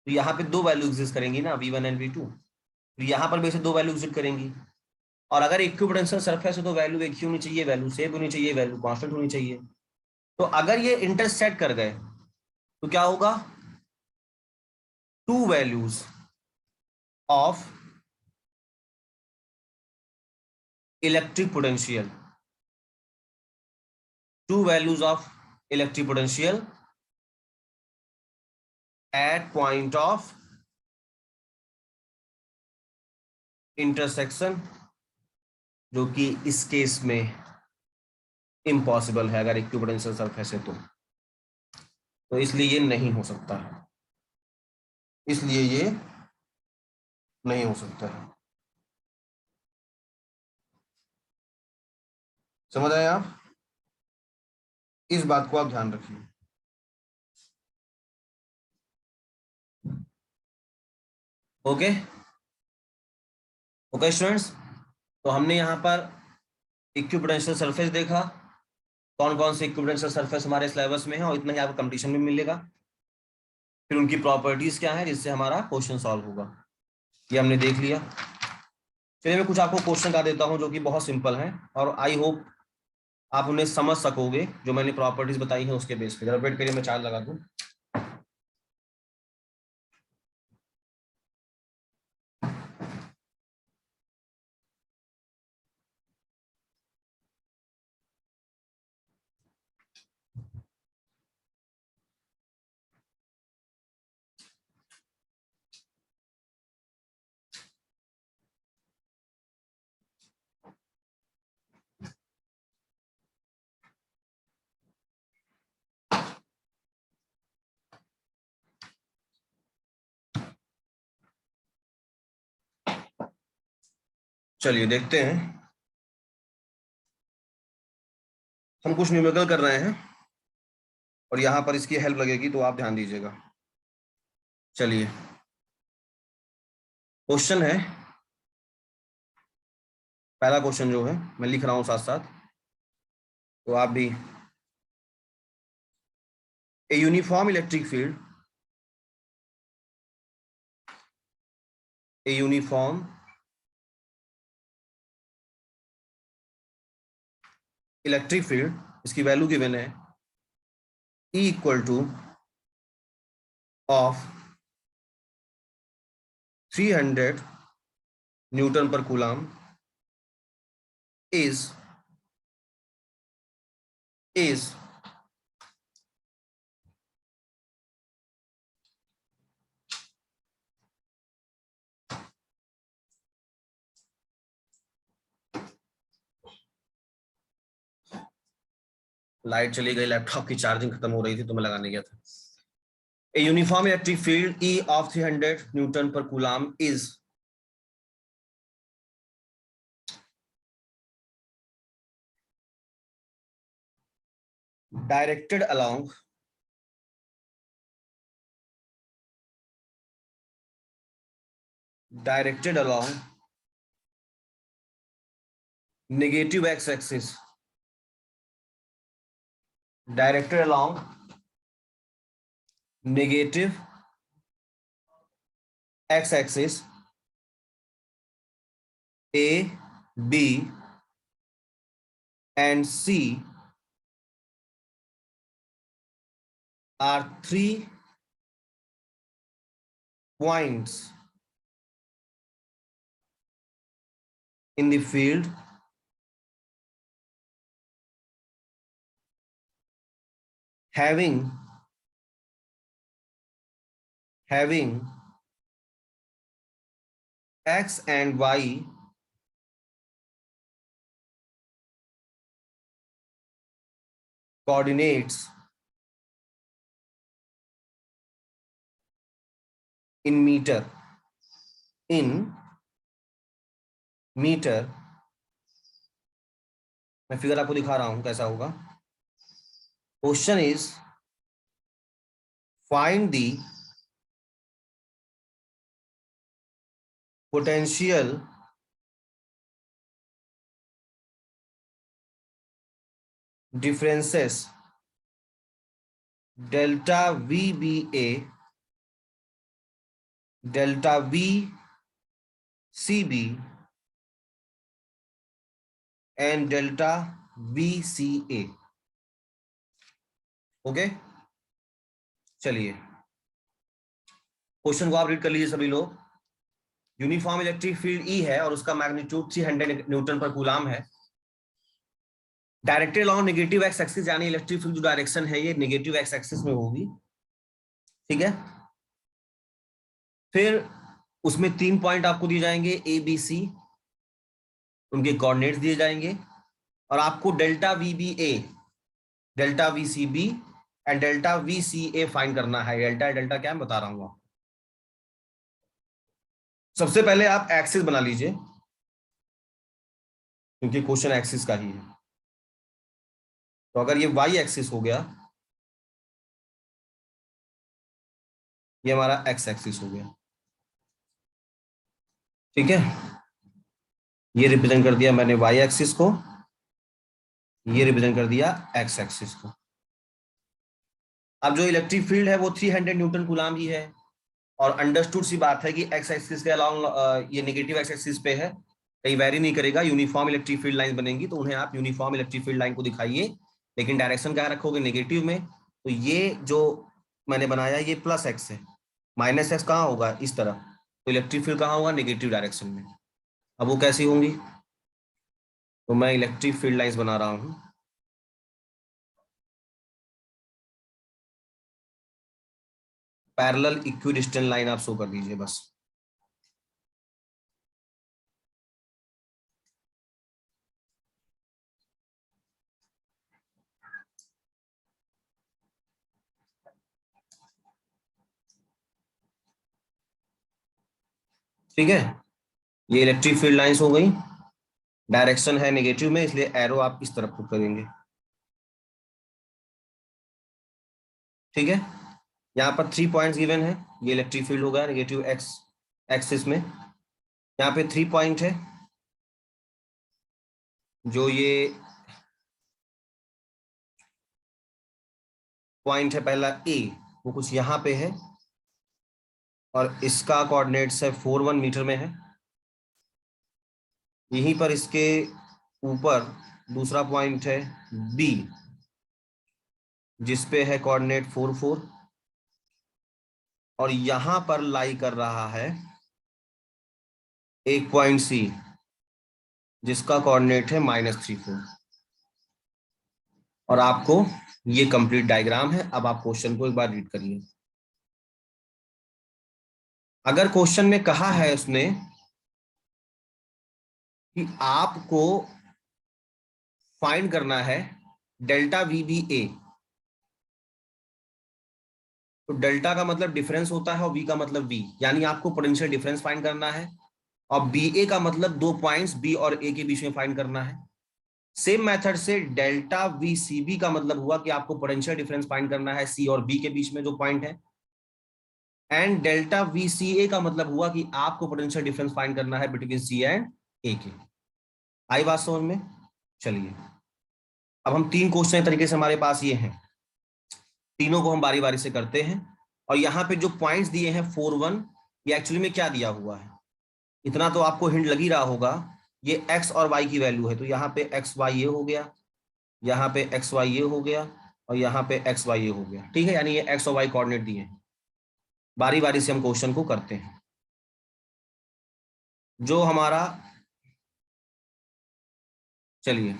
तो यहाँ पे दो वैल्यू एग्जिस्ट करेंगी ना, V1 एंड V2। तो यहाँ पर भी ऐसे दो वैल्यू एग्जिस्ट करेंगी। और अगर इक्विपोटेंशियल सरफेस है तो वैल्यू एक ही होनी चाहिए, वैल्यू सेम होनी चाहिए, वैल्यू कांस्टेंट होनी चाहिए। तो अगर ये इंटरसेक्ट कर गए तो क्या होगा, to values of electric potential, to values of electric potential at point of intersection, जो कि इस केस में इम्पॉसिबल है अगर इक्विपोटेंशियल सरफेस है तो इसलिए ये नहीं हो सकता, इसलिए ये नहीं हो सकता है। समझ आए आप? इस बात को आप ध्यान रखिए। ओके ओके स्टूडेंट्स, तो हमने यहाँ पर इक्विपोटेंशियल सरफेस देखा, कौन कौन से इक्विपोटेंशियल सरफेस हमारे सिलेबस में है, और इतना ही आपको कंपटीशन में मिलेगा। फिर उनकी प्रॉपर्टीज क्या है जिससे हमारा क्वेश्चन सॉल्व होगा, ये हमने देख लिया। चलिए मैं कुछ आपको क्वेश्चन का देता हूँ जो कि बहुत सिंपल है, और आई होप आप उन्हें समझ सकोगे जो मैंने प्रॉपर्टीज बताई हैं उसके बेस पे। जरा वेट करिए, मैं चार्ज लगा दूं। चलिए देखते हैं, हम कुछ न्यूमेरिकल कर रहे हैं और यहां पर इसकी हेल्प लगेगी तो आप ध्यान दीजिएगा। चलिए क्वेश्चन है, पहला क्वेश्चन जो है मैं लिख रहा हूं साथ साथ, तो आप भी। ए यूनिफॉर्म इलेक्ट्रिक फील्ड, ए यूनिफॉर्म इलेक्ट्रिक फील्ड, इसकी वैल्यू गिवन है E equal two of 300 newton per coulomb is light चली गई, लैपटॉप की चार्जिंग खत्म हो रही थी तो मैं लगाने गया था। A uniform electric field E of 300 newton per coulomb is directed along negative x-axis, directed along negative x-axis, A, B and C are 3 points in the field having x and y coordinates in meter, मैं फिगर आपको दिखा रहा हूं कैसा होगा. Question is find the potential differences delta VBA, delta VCB and delta VCA. Okay, चलिए क्वेश्चन को आप रीड कर लीजिए सभी लोग. यूनिफॉर्म इलेक्ट्रिक फील्ड ई है और उसका मैग्नीट्यूड 300 न्यूटन पर कूलाम है. Directed along negative x axis, यानी इलेक्ट्रिक फील्ड जो डायरेक्शन है ये नेगेटिव एक्स एक्सिस में होगी. ठीक है, फिर उसमें 3 पॉइंट आपको दिए जाएंगे ए बी सी, उनके कोऑर्डिनेट्स दिए जाएंगे और आपको delta VBA, delta VCB and delta VCA find करना है. डेल्टा डेल्टा क्या मैं बता रहा हूं. सबसे पहले आप एक्सिस बना लीजिए क्योंकि क्वेश्चन एक्सिस का ही है. तो अगर ये वाई एक्सिस हो गया, ये हमारा एक्स एक्सिस हो गया. ठीक है, ये रिप्रेजेंट कर दिया मैंने वाई एक्सिस को, ये रिप्रेजेंट कर दिया एक्स एक्सिस को. अब जो इलेक्ट्रिक फील्ड है वो 300 न्यूटन कूलाम ही है और अंडरस्टूड सी बात है कि एक्स एक्सिस के अलाउंग ये नेगेटिव एक्स एक्सिस पे है, कहीं वेरी नहीं करेगा. यूनिफॉर्म इलेक्ट्रिक फील्ड लाइन बनेंगी तो उन्हें आप यूनिफॉर्म इलेक्ट्रिक फील्ड लाइन को दिखाइए, लेकिन डायरेक्शन क्या रखोगे, नेगेटिव में. तो ये जो मैंने बनाया ये प्लस एक्स है, माइनस एक्स कहाँ होगा, इस तरफ. तो इलेक्ट्रिक फील्ड कहाँ होगा, नेगेटिव डायरेक्शन में. अब वो कैसी होंगी, तो मैं इलेक्ट्रिक फील्ड लाइंस बना रहा हूं. पैरेलल इक्विडिस्टेंट लाइन आप शो कर दीजिए बस. ठीक है, ये इलेक्ट्रिक फील्ड लाइंस हो गई. डायरेक्शन है नेगेटिव में इसलिए एरो आप इस तरफ पुट करेंगे. ठीक है, यहाँ पर 3 पॉइंट्स गिवन है. ये इलेक्ट्रिक फील्ड होगा नेगेटिव एक्स एक्सिस में. यहाँ पे 3 पॉइंट है, जो ये पॉइंट है पहला ए, वो कुछ यहाँ पे है और इसका कोऑर्डिनेट्स है 41 मीटर में है. यहीं पर इसके ऊपर दूसरा पॉइंट है बी, जिसपे है कोऑर्डिनेट 44 और यहां पर लाई कर रहा है एक पॉइंट सी, जिसका कोऑर्डिनेट है -34. और आपको ये कंप्लीट डायग्राम है. अब आप क्वेश्चन को एक बार रीड करिए. अगर क्वेश्चन में कहा है उसने कि आपको फाइंड करना है डेल्टा वीबीए, तो डेल्टा का मतलब डिफरेंस होता है और वी का मतलब वी, यानी आपको पोटेंशियल डिफरेंस फाइंड करना है. और बी ए का मतलब 2 पॉइंट्स बी और ए के बीच में फाइंड करना है. सेम मेथड से डेल्टा वी सी बी का मतलब हुआ कि आपको पोटेंशियल डिफरेंस फाइंड करना है सी और बी के बीच में जो पॉइंट है. एंड डेल्टा वी सी ए का मतलब हुआ कि आपको पोटेंशियल डिफरेंस फाइंड करना है बिटवीन सी एंड ए के. आई बात समझ में. चलिए अब हम 3 क्वेश्चन तरीके से हमारे पास ये हैं, तीनों को हम बारी बारी से करते हैं. और यहाँ पे जो पॉइंट्स दिए हैं 41, ये एक्चुअली में क्या दिया हुआ है, इतना तो आपको हिंट लग ही रहा होगा. ये x और y की वैल्यू है, तो यहाँ पे एक्स वाई ये हो गया, यहाँ पे एक्स वाई ये हो गया और यहाँ पे एक्स वाई ये हो गया. ठीक है, यानी ये x और y कोऑर्डिनेट दिए हैं. बारी बारी से हम क्वेश्चन को करते हैं. जो हमारा, चलिए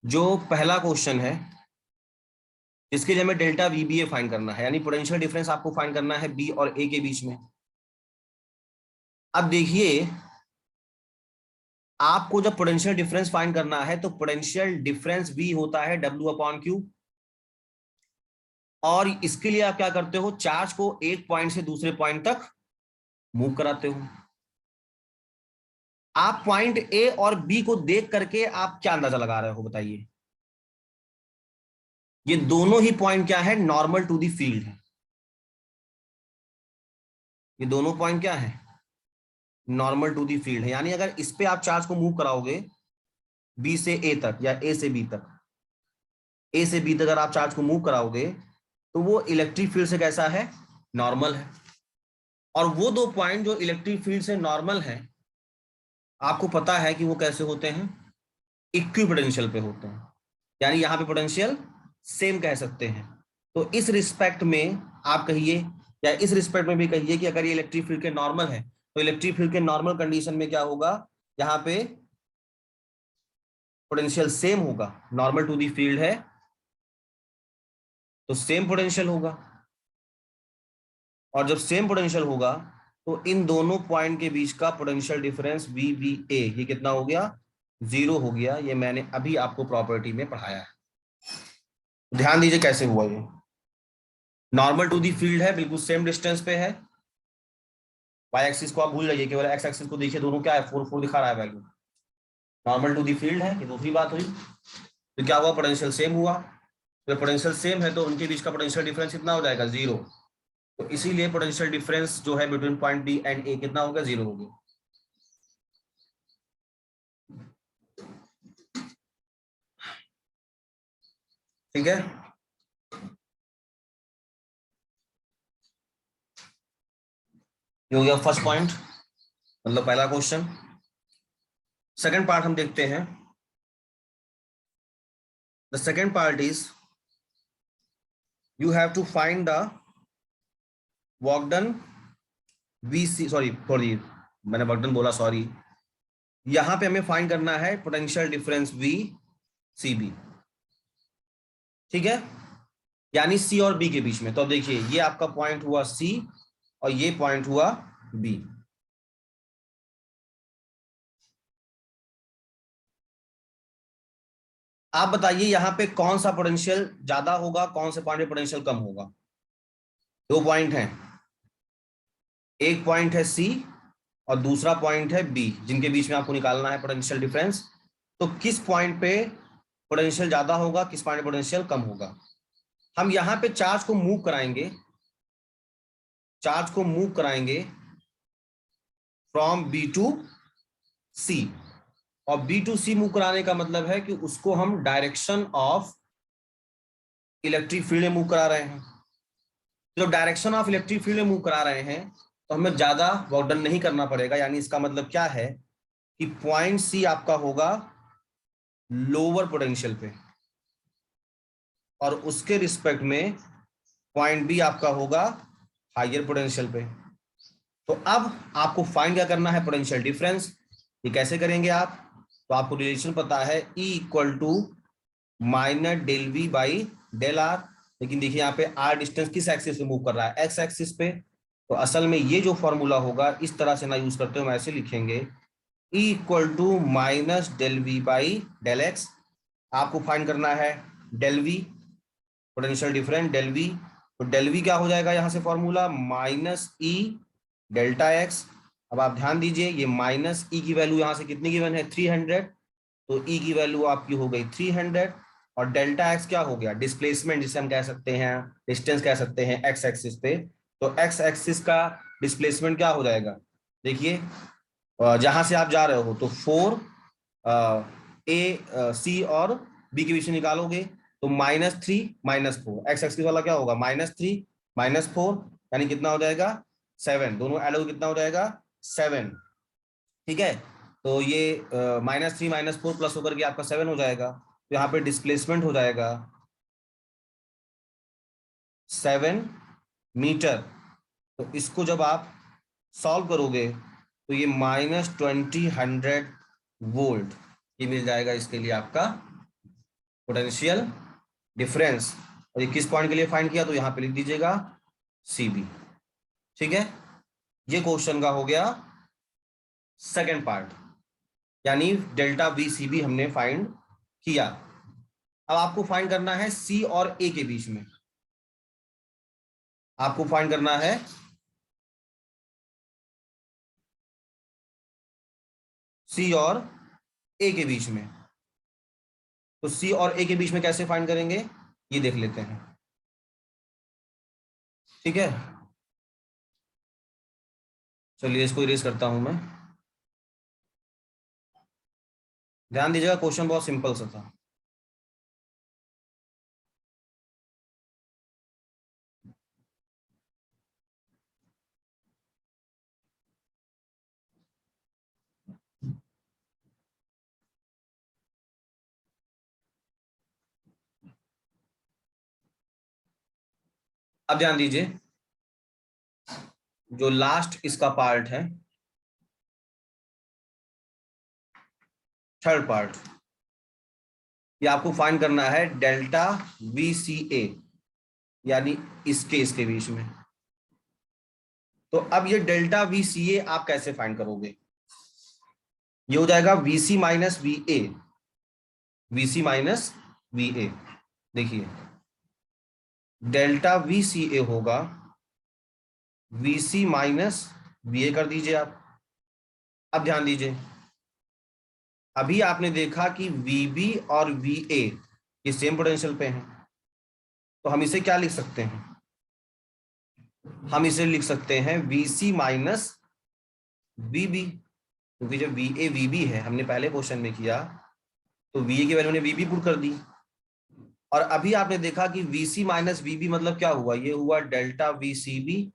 जो पहला क्वेश्चन है जिसके लिए हमें डेल्टा VBA फाइंड करना है, यानी पोटेंशियल डिफरेंस आपको फाइंड करना है B और A के बीच में। अब देखिए, आपको जब पोटेंशियल डिफरेंस फाइंड करना है तो पोटेंशियल डिफरेंस V होता है W/Q, और इसके लिए आप क्या करते हो, चार्ज को एक पॉइंट से दूसरे पॉइंट तक मूव कराते हो। आप पॉइंट A और B को देख करके आप क्या अंदाजा लगा रहे हो बताइए? ये दोनों ही पॉइंट क्या है, नॉर्मल टू दी फील्ड है। ये दोनों पॉइंट क्या है, नॉर्मल टू दी फील्ड है। यानी अगर इस पे आप चार्ज को मूव कराओगे B से A तक या A से B तक, A से B तक अगर आप चार्ज को मूव कराओगे तो वो इलेक्ट्रिक फील्ड से कैसा है, नॉर्मल है। और वो दो पॉइंट जो इलेक्ट्रिक फील्ड से नॉर्मल है, आपको पता है कि वो कैसे होते हैं, इक्विपोटेंशियल पे होते हैं। यानी यहाँ पे पोटेंशियल सेम कह सकते हैं। तो इस रिस्पेक्ट में आप कहिए, या इस रिस्पेक्ट में भी कहिए कि अगर ये इलेक्ट्रिक फील्ड के नॉर्मल है तो इलेक्ट्रिक फील्ड के नॉर्मल कंडीशन में क्या होगा, यहाँ पे पोटेंशियल सेम होगा। नॉर्मल टू दी फील्ड है तो सेम पोटेंशियल होगा, और जब सेम पोटेंशियल होगा तो इन दोनों पॉइंट के बीच का पोटेंशियल डिफरेंस VBA ये कितना हो गया, 0 हो गया। ये मैंने अभी आपको प्रॉपर्टी में पढ़ाया है, ध्यान दीजिए कैसे हुआ। ये नॉर्मल टू दी फील्ड है, बिल्कुल सेम डिस्टेंस पे है। वाई एक्सिस को आप भूल जाइए, केवल एक्स एक्सिस को देखिए, दोनों क्या है, 4 दिखा रहा है value. Normal to the field है, ये दूसरी बात हुई। तो क्या हुआ, पोटेंशियल सेम हुआ। तो पोटेंशियल सेम है तो उनके बीच का पोटेंशियल डिफरेंस कितना हो जाएगा, 0। तो इसीलिए पोटेंशियल डिफरेंस जो है between point B and A कितना होगा, 0 होगा। ठीक है, ये हो गया फर्स्ट पॉइंट, मतलब पहला क्वेश्चन। सेकंड पार्ट हम देखते हैं। The second part is you have to find the work done VC, sorry मैंने वर्क डन बोला, सॉरी। यहां पे हमें फाइंड करना है पोटेंशियल डिफरेंस VCB, ठीक है, यानी C और B के बीच में। तो अब देखिए, ये आपका पॉइंट हुआ C और ये पॉइंट हुआ B। आप बताइए यहां पे कौन सा पोटेंशियल ज्यादा होगा, कौन से पॉइंट पे पोटेंशियल कम होगा? दो पॉइंट हैं, एक पॉइंट है C और दूसरा पॉइंट है B, जिनके बीच में आपको निकालना है पोटेंशियल डिफरेंस। तो किस पॉइंट पे पोटेंशियल ज्यादा होगा, किस पॉइंट पे पोटेंशियल कम होगा? हम यहाँ पे चार्ज को मूव कराएंगे, चार्ज को मूव कराएंगे फ्रॉम B टू C। और B टू C मूव कराने का मतलब है कि उसको हम डायरेक्शन ऑफ इलेक्ट्रिक फील्ड में मूव करा रहे हैं। जब डायरेक्शन ऑफ इलेक्ट्रिक फील्ड में मूव करा रहे हैं तो हमें ज्यादा वर्क डन नहीं करना पड़ेगा। यानी इसका मतलब क्या है कि पॉइंट C आपका होगा लोअर पोटेंशियल पे, और उसके रिस्पेक्ट में पॉइंट B आपका होगा हायर पोटेंशियल पे। तो अब आपको फाइंड क्या करना है, पोटेंशियल डिफरेंस। ये कैसे करेंगे आप? तो आपको रिलेशन पता है, E equal to minus del V by del R। लेकिन देखिए यहाँ पे R डिस्टेंस किस एक्सिस पे मूव कर रहा है, एक्स एक्सिस पे। तो असल में ये जो फॉर्मूला होगा इस तरह से ना यूज करते हो, हम ऐसे लिखेंगे, E equal to minus del V by del X. आपको फाइंड करना है del V, potential difference del V। तो डेल V क्या हो जाएगा यहाँ से formula, minus E delta X. अब आप ध्यान दीजिए, ये माइनस E की वैल्यू यहाँ से कितनी गिवन है, 300। तो E की वैल्यू आपकी हो गई 300, और डेल्टा एक्स क्या हो गया, डिस्प्लेसमेंट, जिसे हम कह सकते हैं डिस्टेंस कह सकते हैं एक्स एक्सिस पे। तो एक्स एक्सिस का डिस्प्लेसमेंट क्या हो जाएगा, देखिए जहां से आप जा रहे हो तो 4 C और B के बीच में निकालोगे तो -3 -4, एक्स एक्सिस वाला क्या होगा, -3 -4, यानी कितना हो जाएगा 7, दोनों ऐड हो कितना हो जाएगा 7। ठीक है, तो ये -3 -4 प्लस होकर के आपका 7 हो जाएगा। तो यहाँ पे डिस्प्लेसमेंट हो जाएगा 7 मीटर। तो इसको जब आप सॉल्व करोगे तो ये -20 वोल्ट ये मिल जाएगा इसके लिए आपका पोटेंशियल डिफरेंस। और ये किस पॉइंट के लिए फाइंड किया, तो यहाँ पे लिख दीजिएगा CB। ठीक है, ये क्वेश्चन का हो गया सेकेंड पार्ट, यानी डेल्टा VCB हमने फाइंड किया। अब आपको फाइंड करना है C और A के बीच में, आपको फाइंड करना है C और A के बीच में। तो C और A के बीच में कैसे फाइंड करेंगे, ये देख लेते हैं। ठीक है, चलिए इसको इरेज करता हूं मैं। ध्यान दीजिएगा, क्वेश्चन बहुत सिंपल सा था। अब ध्यान दीजिए, जो लास्ट इसका पार्ट है, थर्ड पार्ट, ये आपको फाइंड करना है डेल्टा VCA, यानी इसके बीच में। तो अब ये डेल्टा VCA आप कैसे फाइंड करोगे, ये हो जाएगा VC minus VA, VC minus VA। देखिए डेल्टा VCA होगा VC माइनस VA, कर दीजिए आप। अब ध्यान दीजिए, अभी आपने देखा कि VB और VA ये सेम पोटेंशियल पे हैं, तो हम इसे क्या लिख सकते हैं, हम इसे लिख सकते हैं VC माइनस VB, क्योंकि जब VA VB है, हमने पहले क्वेश्चन में किया, तो VA की वैल्यू ने VB पुट कर दी। और अभी आपने देखा कि VC माइनस VB मतलब क्या हुआ, ये हुआ डेल्टा VCB,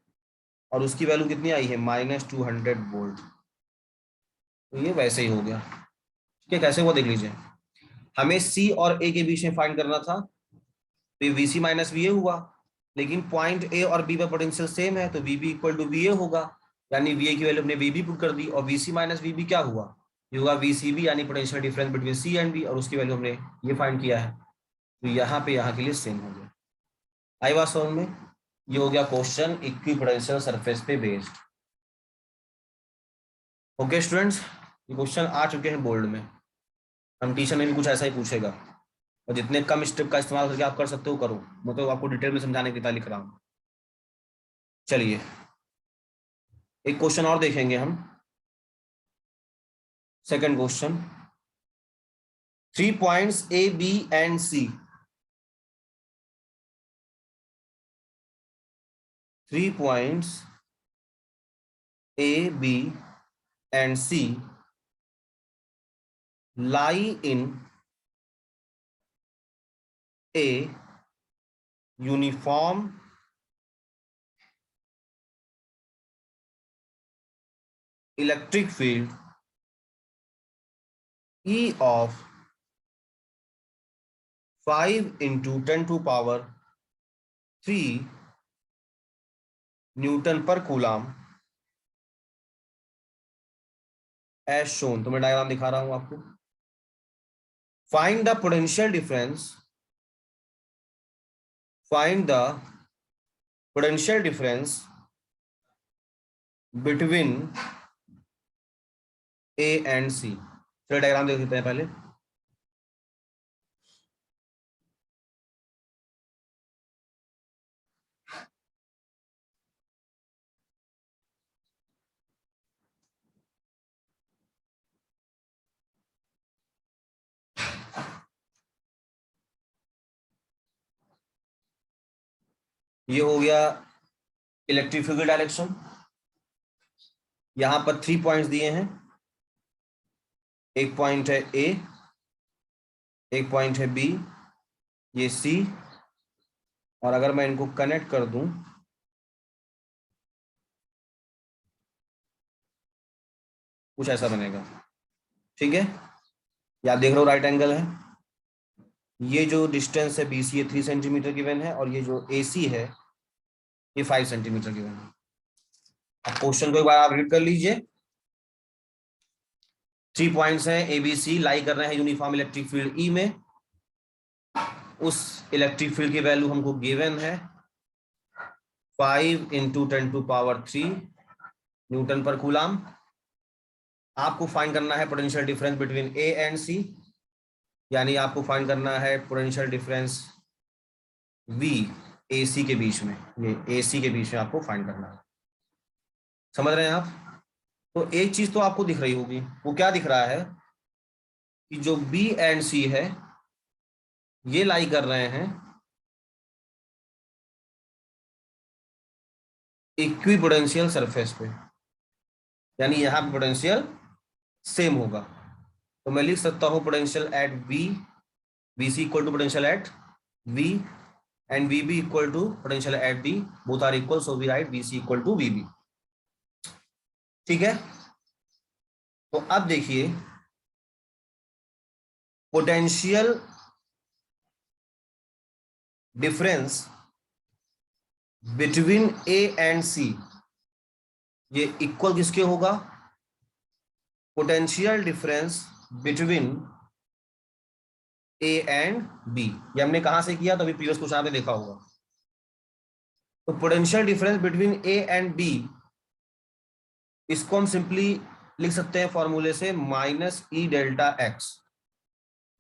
और उसकी वैल्यू कितनी आई है, -200 वोल्ट। तो ये वैसे ही हो गया। ठीक है, कैसे हुआ देख लीजिए, हमें C और A के बीच में फाइंड करना था, तो ये VC माइनस VA हुआ, लेकिन पॉइंट A और B पर पोटेंशियल सेम है, तो VB इक्वल टू VA होगा, यानी VA की वैल्यू हमने VB पुट कर दी, और VC माइनस VB क्या हुआ, ये होगा VCB, यानी potential difference between C and B, और उसकी वैल्यू हमने ये फाइंड किया है, तो यहाँ पे यहाँ के लिए सेम हो गया। आई बात समझ में, ये हो गया क्वेश्चन इक्विपोटेंशियल सरफेस पे बेस्ड। ओके स्टूडेंट्स, ये क्वेश्चन आ चुके हैं बोर्ड में, हम टीचर ने भी कुछ ऐसा ही पूछेगा, और जितने कम स्टेप का इस्तेमाल करके आप कर सकते हो करो, मैं तो आपको डिटेल में समझाने के लिए लिख रहा हूँ। चलिए एक क्वेश्चन और देखेंगे हम, second question, 3 points A, B and C, 3 points A, B and C lie in a uniform electric field E of 5 into 10 to power 3 Newton per coulomb as shown। तो मैं डायग्राम दिखा रहा हूं आपको। Find the potential difference, find the potential difference between A and C। चलिए डायग्राम देख लेते हैं पहले। ये हो गया इलेक्ट्रिक फील्ड डायरेक्शन, यहां पर 3 पॉइंट्स दिए हैं, एक पॉइंट है A, एक पॉइंट है B, ये C, और अगर मैं इनको कनेक्ट कर दूं कुछ ऐसा बनेगा। ठीक है, या देख रहे हो राइट एंगल है, ये जो डिस्टेंस है BC ये 3 सेंटीमीटर गिवन है, और ये जो AC है ये 5 सेंटीमीटर गिवन है। अब क्वेश्चन को एक बार आप रीड कर लीजिए। 3 पॉइंट्स हैं ABC, लाई कर रहे हैं यूनिफॉर्म इलेक्ट्रिक फील्ड E में, उस इलेक्ट्रिक फील्ड की वैल्यू हमको गिवन है 5 इंटू 10⁻³ न्यूटन पर कूलाम। आपको फाइंड करना है potential difference between A and C, यानी आपको फाइंड करना है potential difference V A C के बीच में, ये ए सी के बीच में आपको फाइंड करना है। समझ रहे हैं आप? तो एक चीज तो आपको दिख रही होगी, वो क्या दिख रहा है कि जो बी एंड सी है ये लाई कर रहे हैं इक्विपोटेंशियल सरफेस पे, यानी यहां पे पोटेंशियल सेम होगा। तो मैं लिख सकता हूं potential at V, V C equal to potential at V, and V B equal to potential at D, both are equal, so we write V C equal to V B. ठीक है, तो अब देखिए potential difference between A and C ये इक्वल किसके होगा? Potential difference between A and B. ये हमने कहां से किया? तो अभी प्रीवियस क्वेश्चन आपने देखा होगा। तो potential difference between A and B, इसको हम सिंपली लिख सकते हैं फॉर्मूले से माइनस ई डेल्टा एक्स।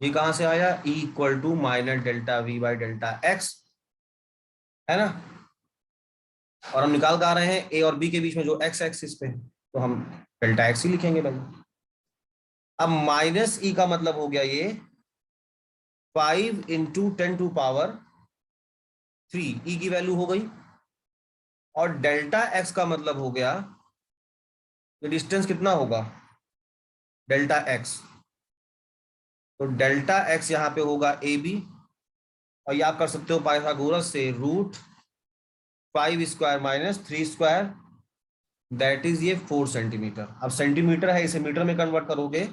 ये कहां से आया? E equal to minus delta V by delta X, है ना? और हम निकाल कर आ रहे हैं ए और बी के बीच में जो एक्स एक्सिस पे, तो हम डेल्टा एक्स ही लिखेंगे भाई। अब माइनस ई का मतलब हो गया ये 5 इंटू 10⁻³ ई की वैल्यू हो गई, और डेल्टा एक्स का मतलब हो गया ये डिस्टेंस कितना होगा? Delta x. तो डेल्टा एक्स यहाँ पे होगा ए बी, और ये आप कर सकते हो पाइथागोरस से √5² माइनस 3², दैट इज ये 4 सेंटीमीटर। अब सेंटीमीटर है, इसे मीटर में कन्वर्ट करोगे,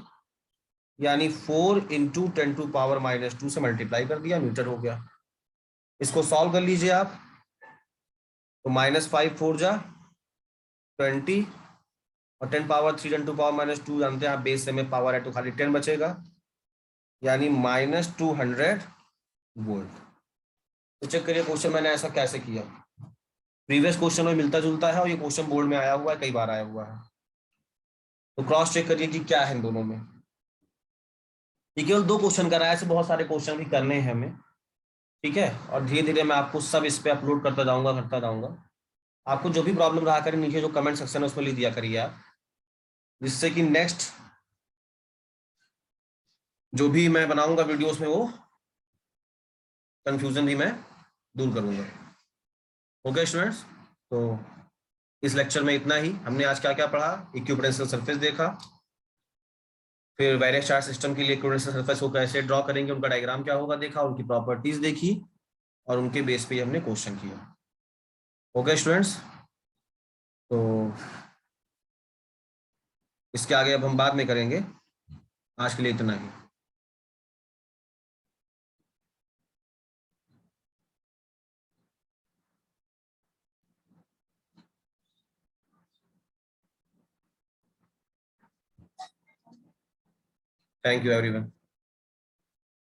यानी 4 इंटू 10⁻⁻² से मल्टीप्लाई कर दिया, मीटर हो गया। इसको सॉल्व कर लीजिए आप, तो -5 4 जा 20, और 10⁻³ 10⁻⁻² जानते हैं आप, बेस से में पावर है तो खाली 10 बचेगा, यानी -200 वोल्ट। तो चेक करिए क्वेश्चन मैंने ऐसा कैसे किया। प्रीवियस क्वेश्चन में मिलता जुलता है, और ये क्वेश्चन बोर्ड में आया हुआ है, कई बार आया हुआ है। तो क्रॉस चेक करिए कि क्या है इन दोनों में। ये केवल 2 क्वेश्चन कराया, ऐसे बहुत सारे क्वेश्चन भी करने हैं हमें, ठीक है? और धीरे धीरे मैं आपको सब इस पे अपलोड करता जाऊंगा। आपको जो भी प्रॉब्लम रहा करें, नीचे जो कमेंट सेक्शन है उसमें लिख दिया करिए आप, जिससे कि नेक्स्ट जो भी मैं बनाऊंगा वीडियोस में वो कंफ्यूजन भी मैं दूर करूंगा। ओके स्टूडेंट्स, तो इस लेक्चर में इतना ही। हमने आज क्या क्या पढ़ा? इक्विपोटेंशियल सरफेस देखा, फिर वेरियस चार्ज सिस्टम के लिए इक्विपोटेंशियल सरफेस को कैसे ड्रॉ करेंगे, उनका डायग्राम क्या होगा देखा, उनकी प्रॉपर्टीज देखी, और उनके बेस पे हमने क्वेश्चन किया। ओके स्टूडेंट्स, तो इसके आगे अब हम बाद में करेंगे, आज के लिए इतना ही। Thank you everyone.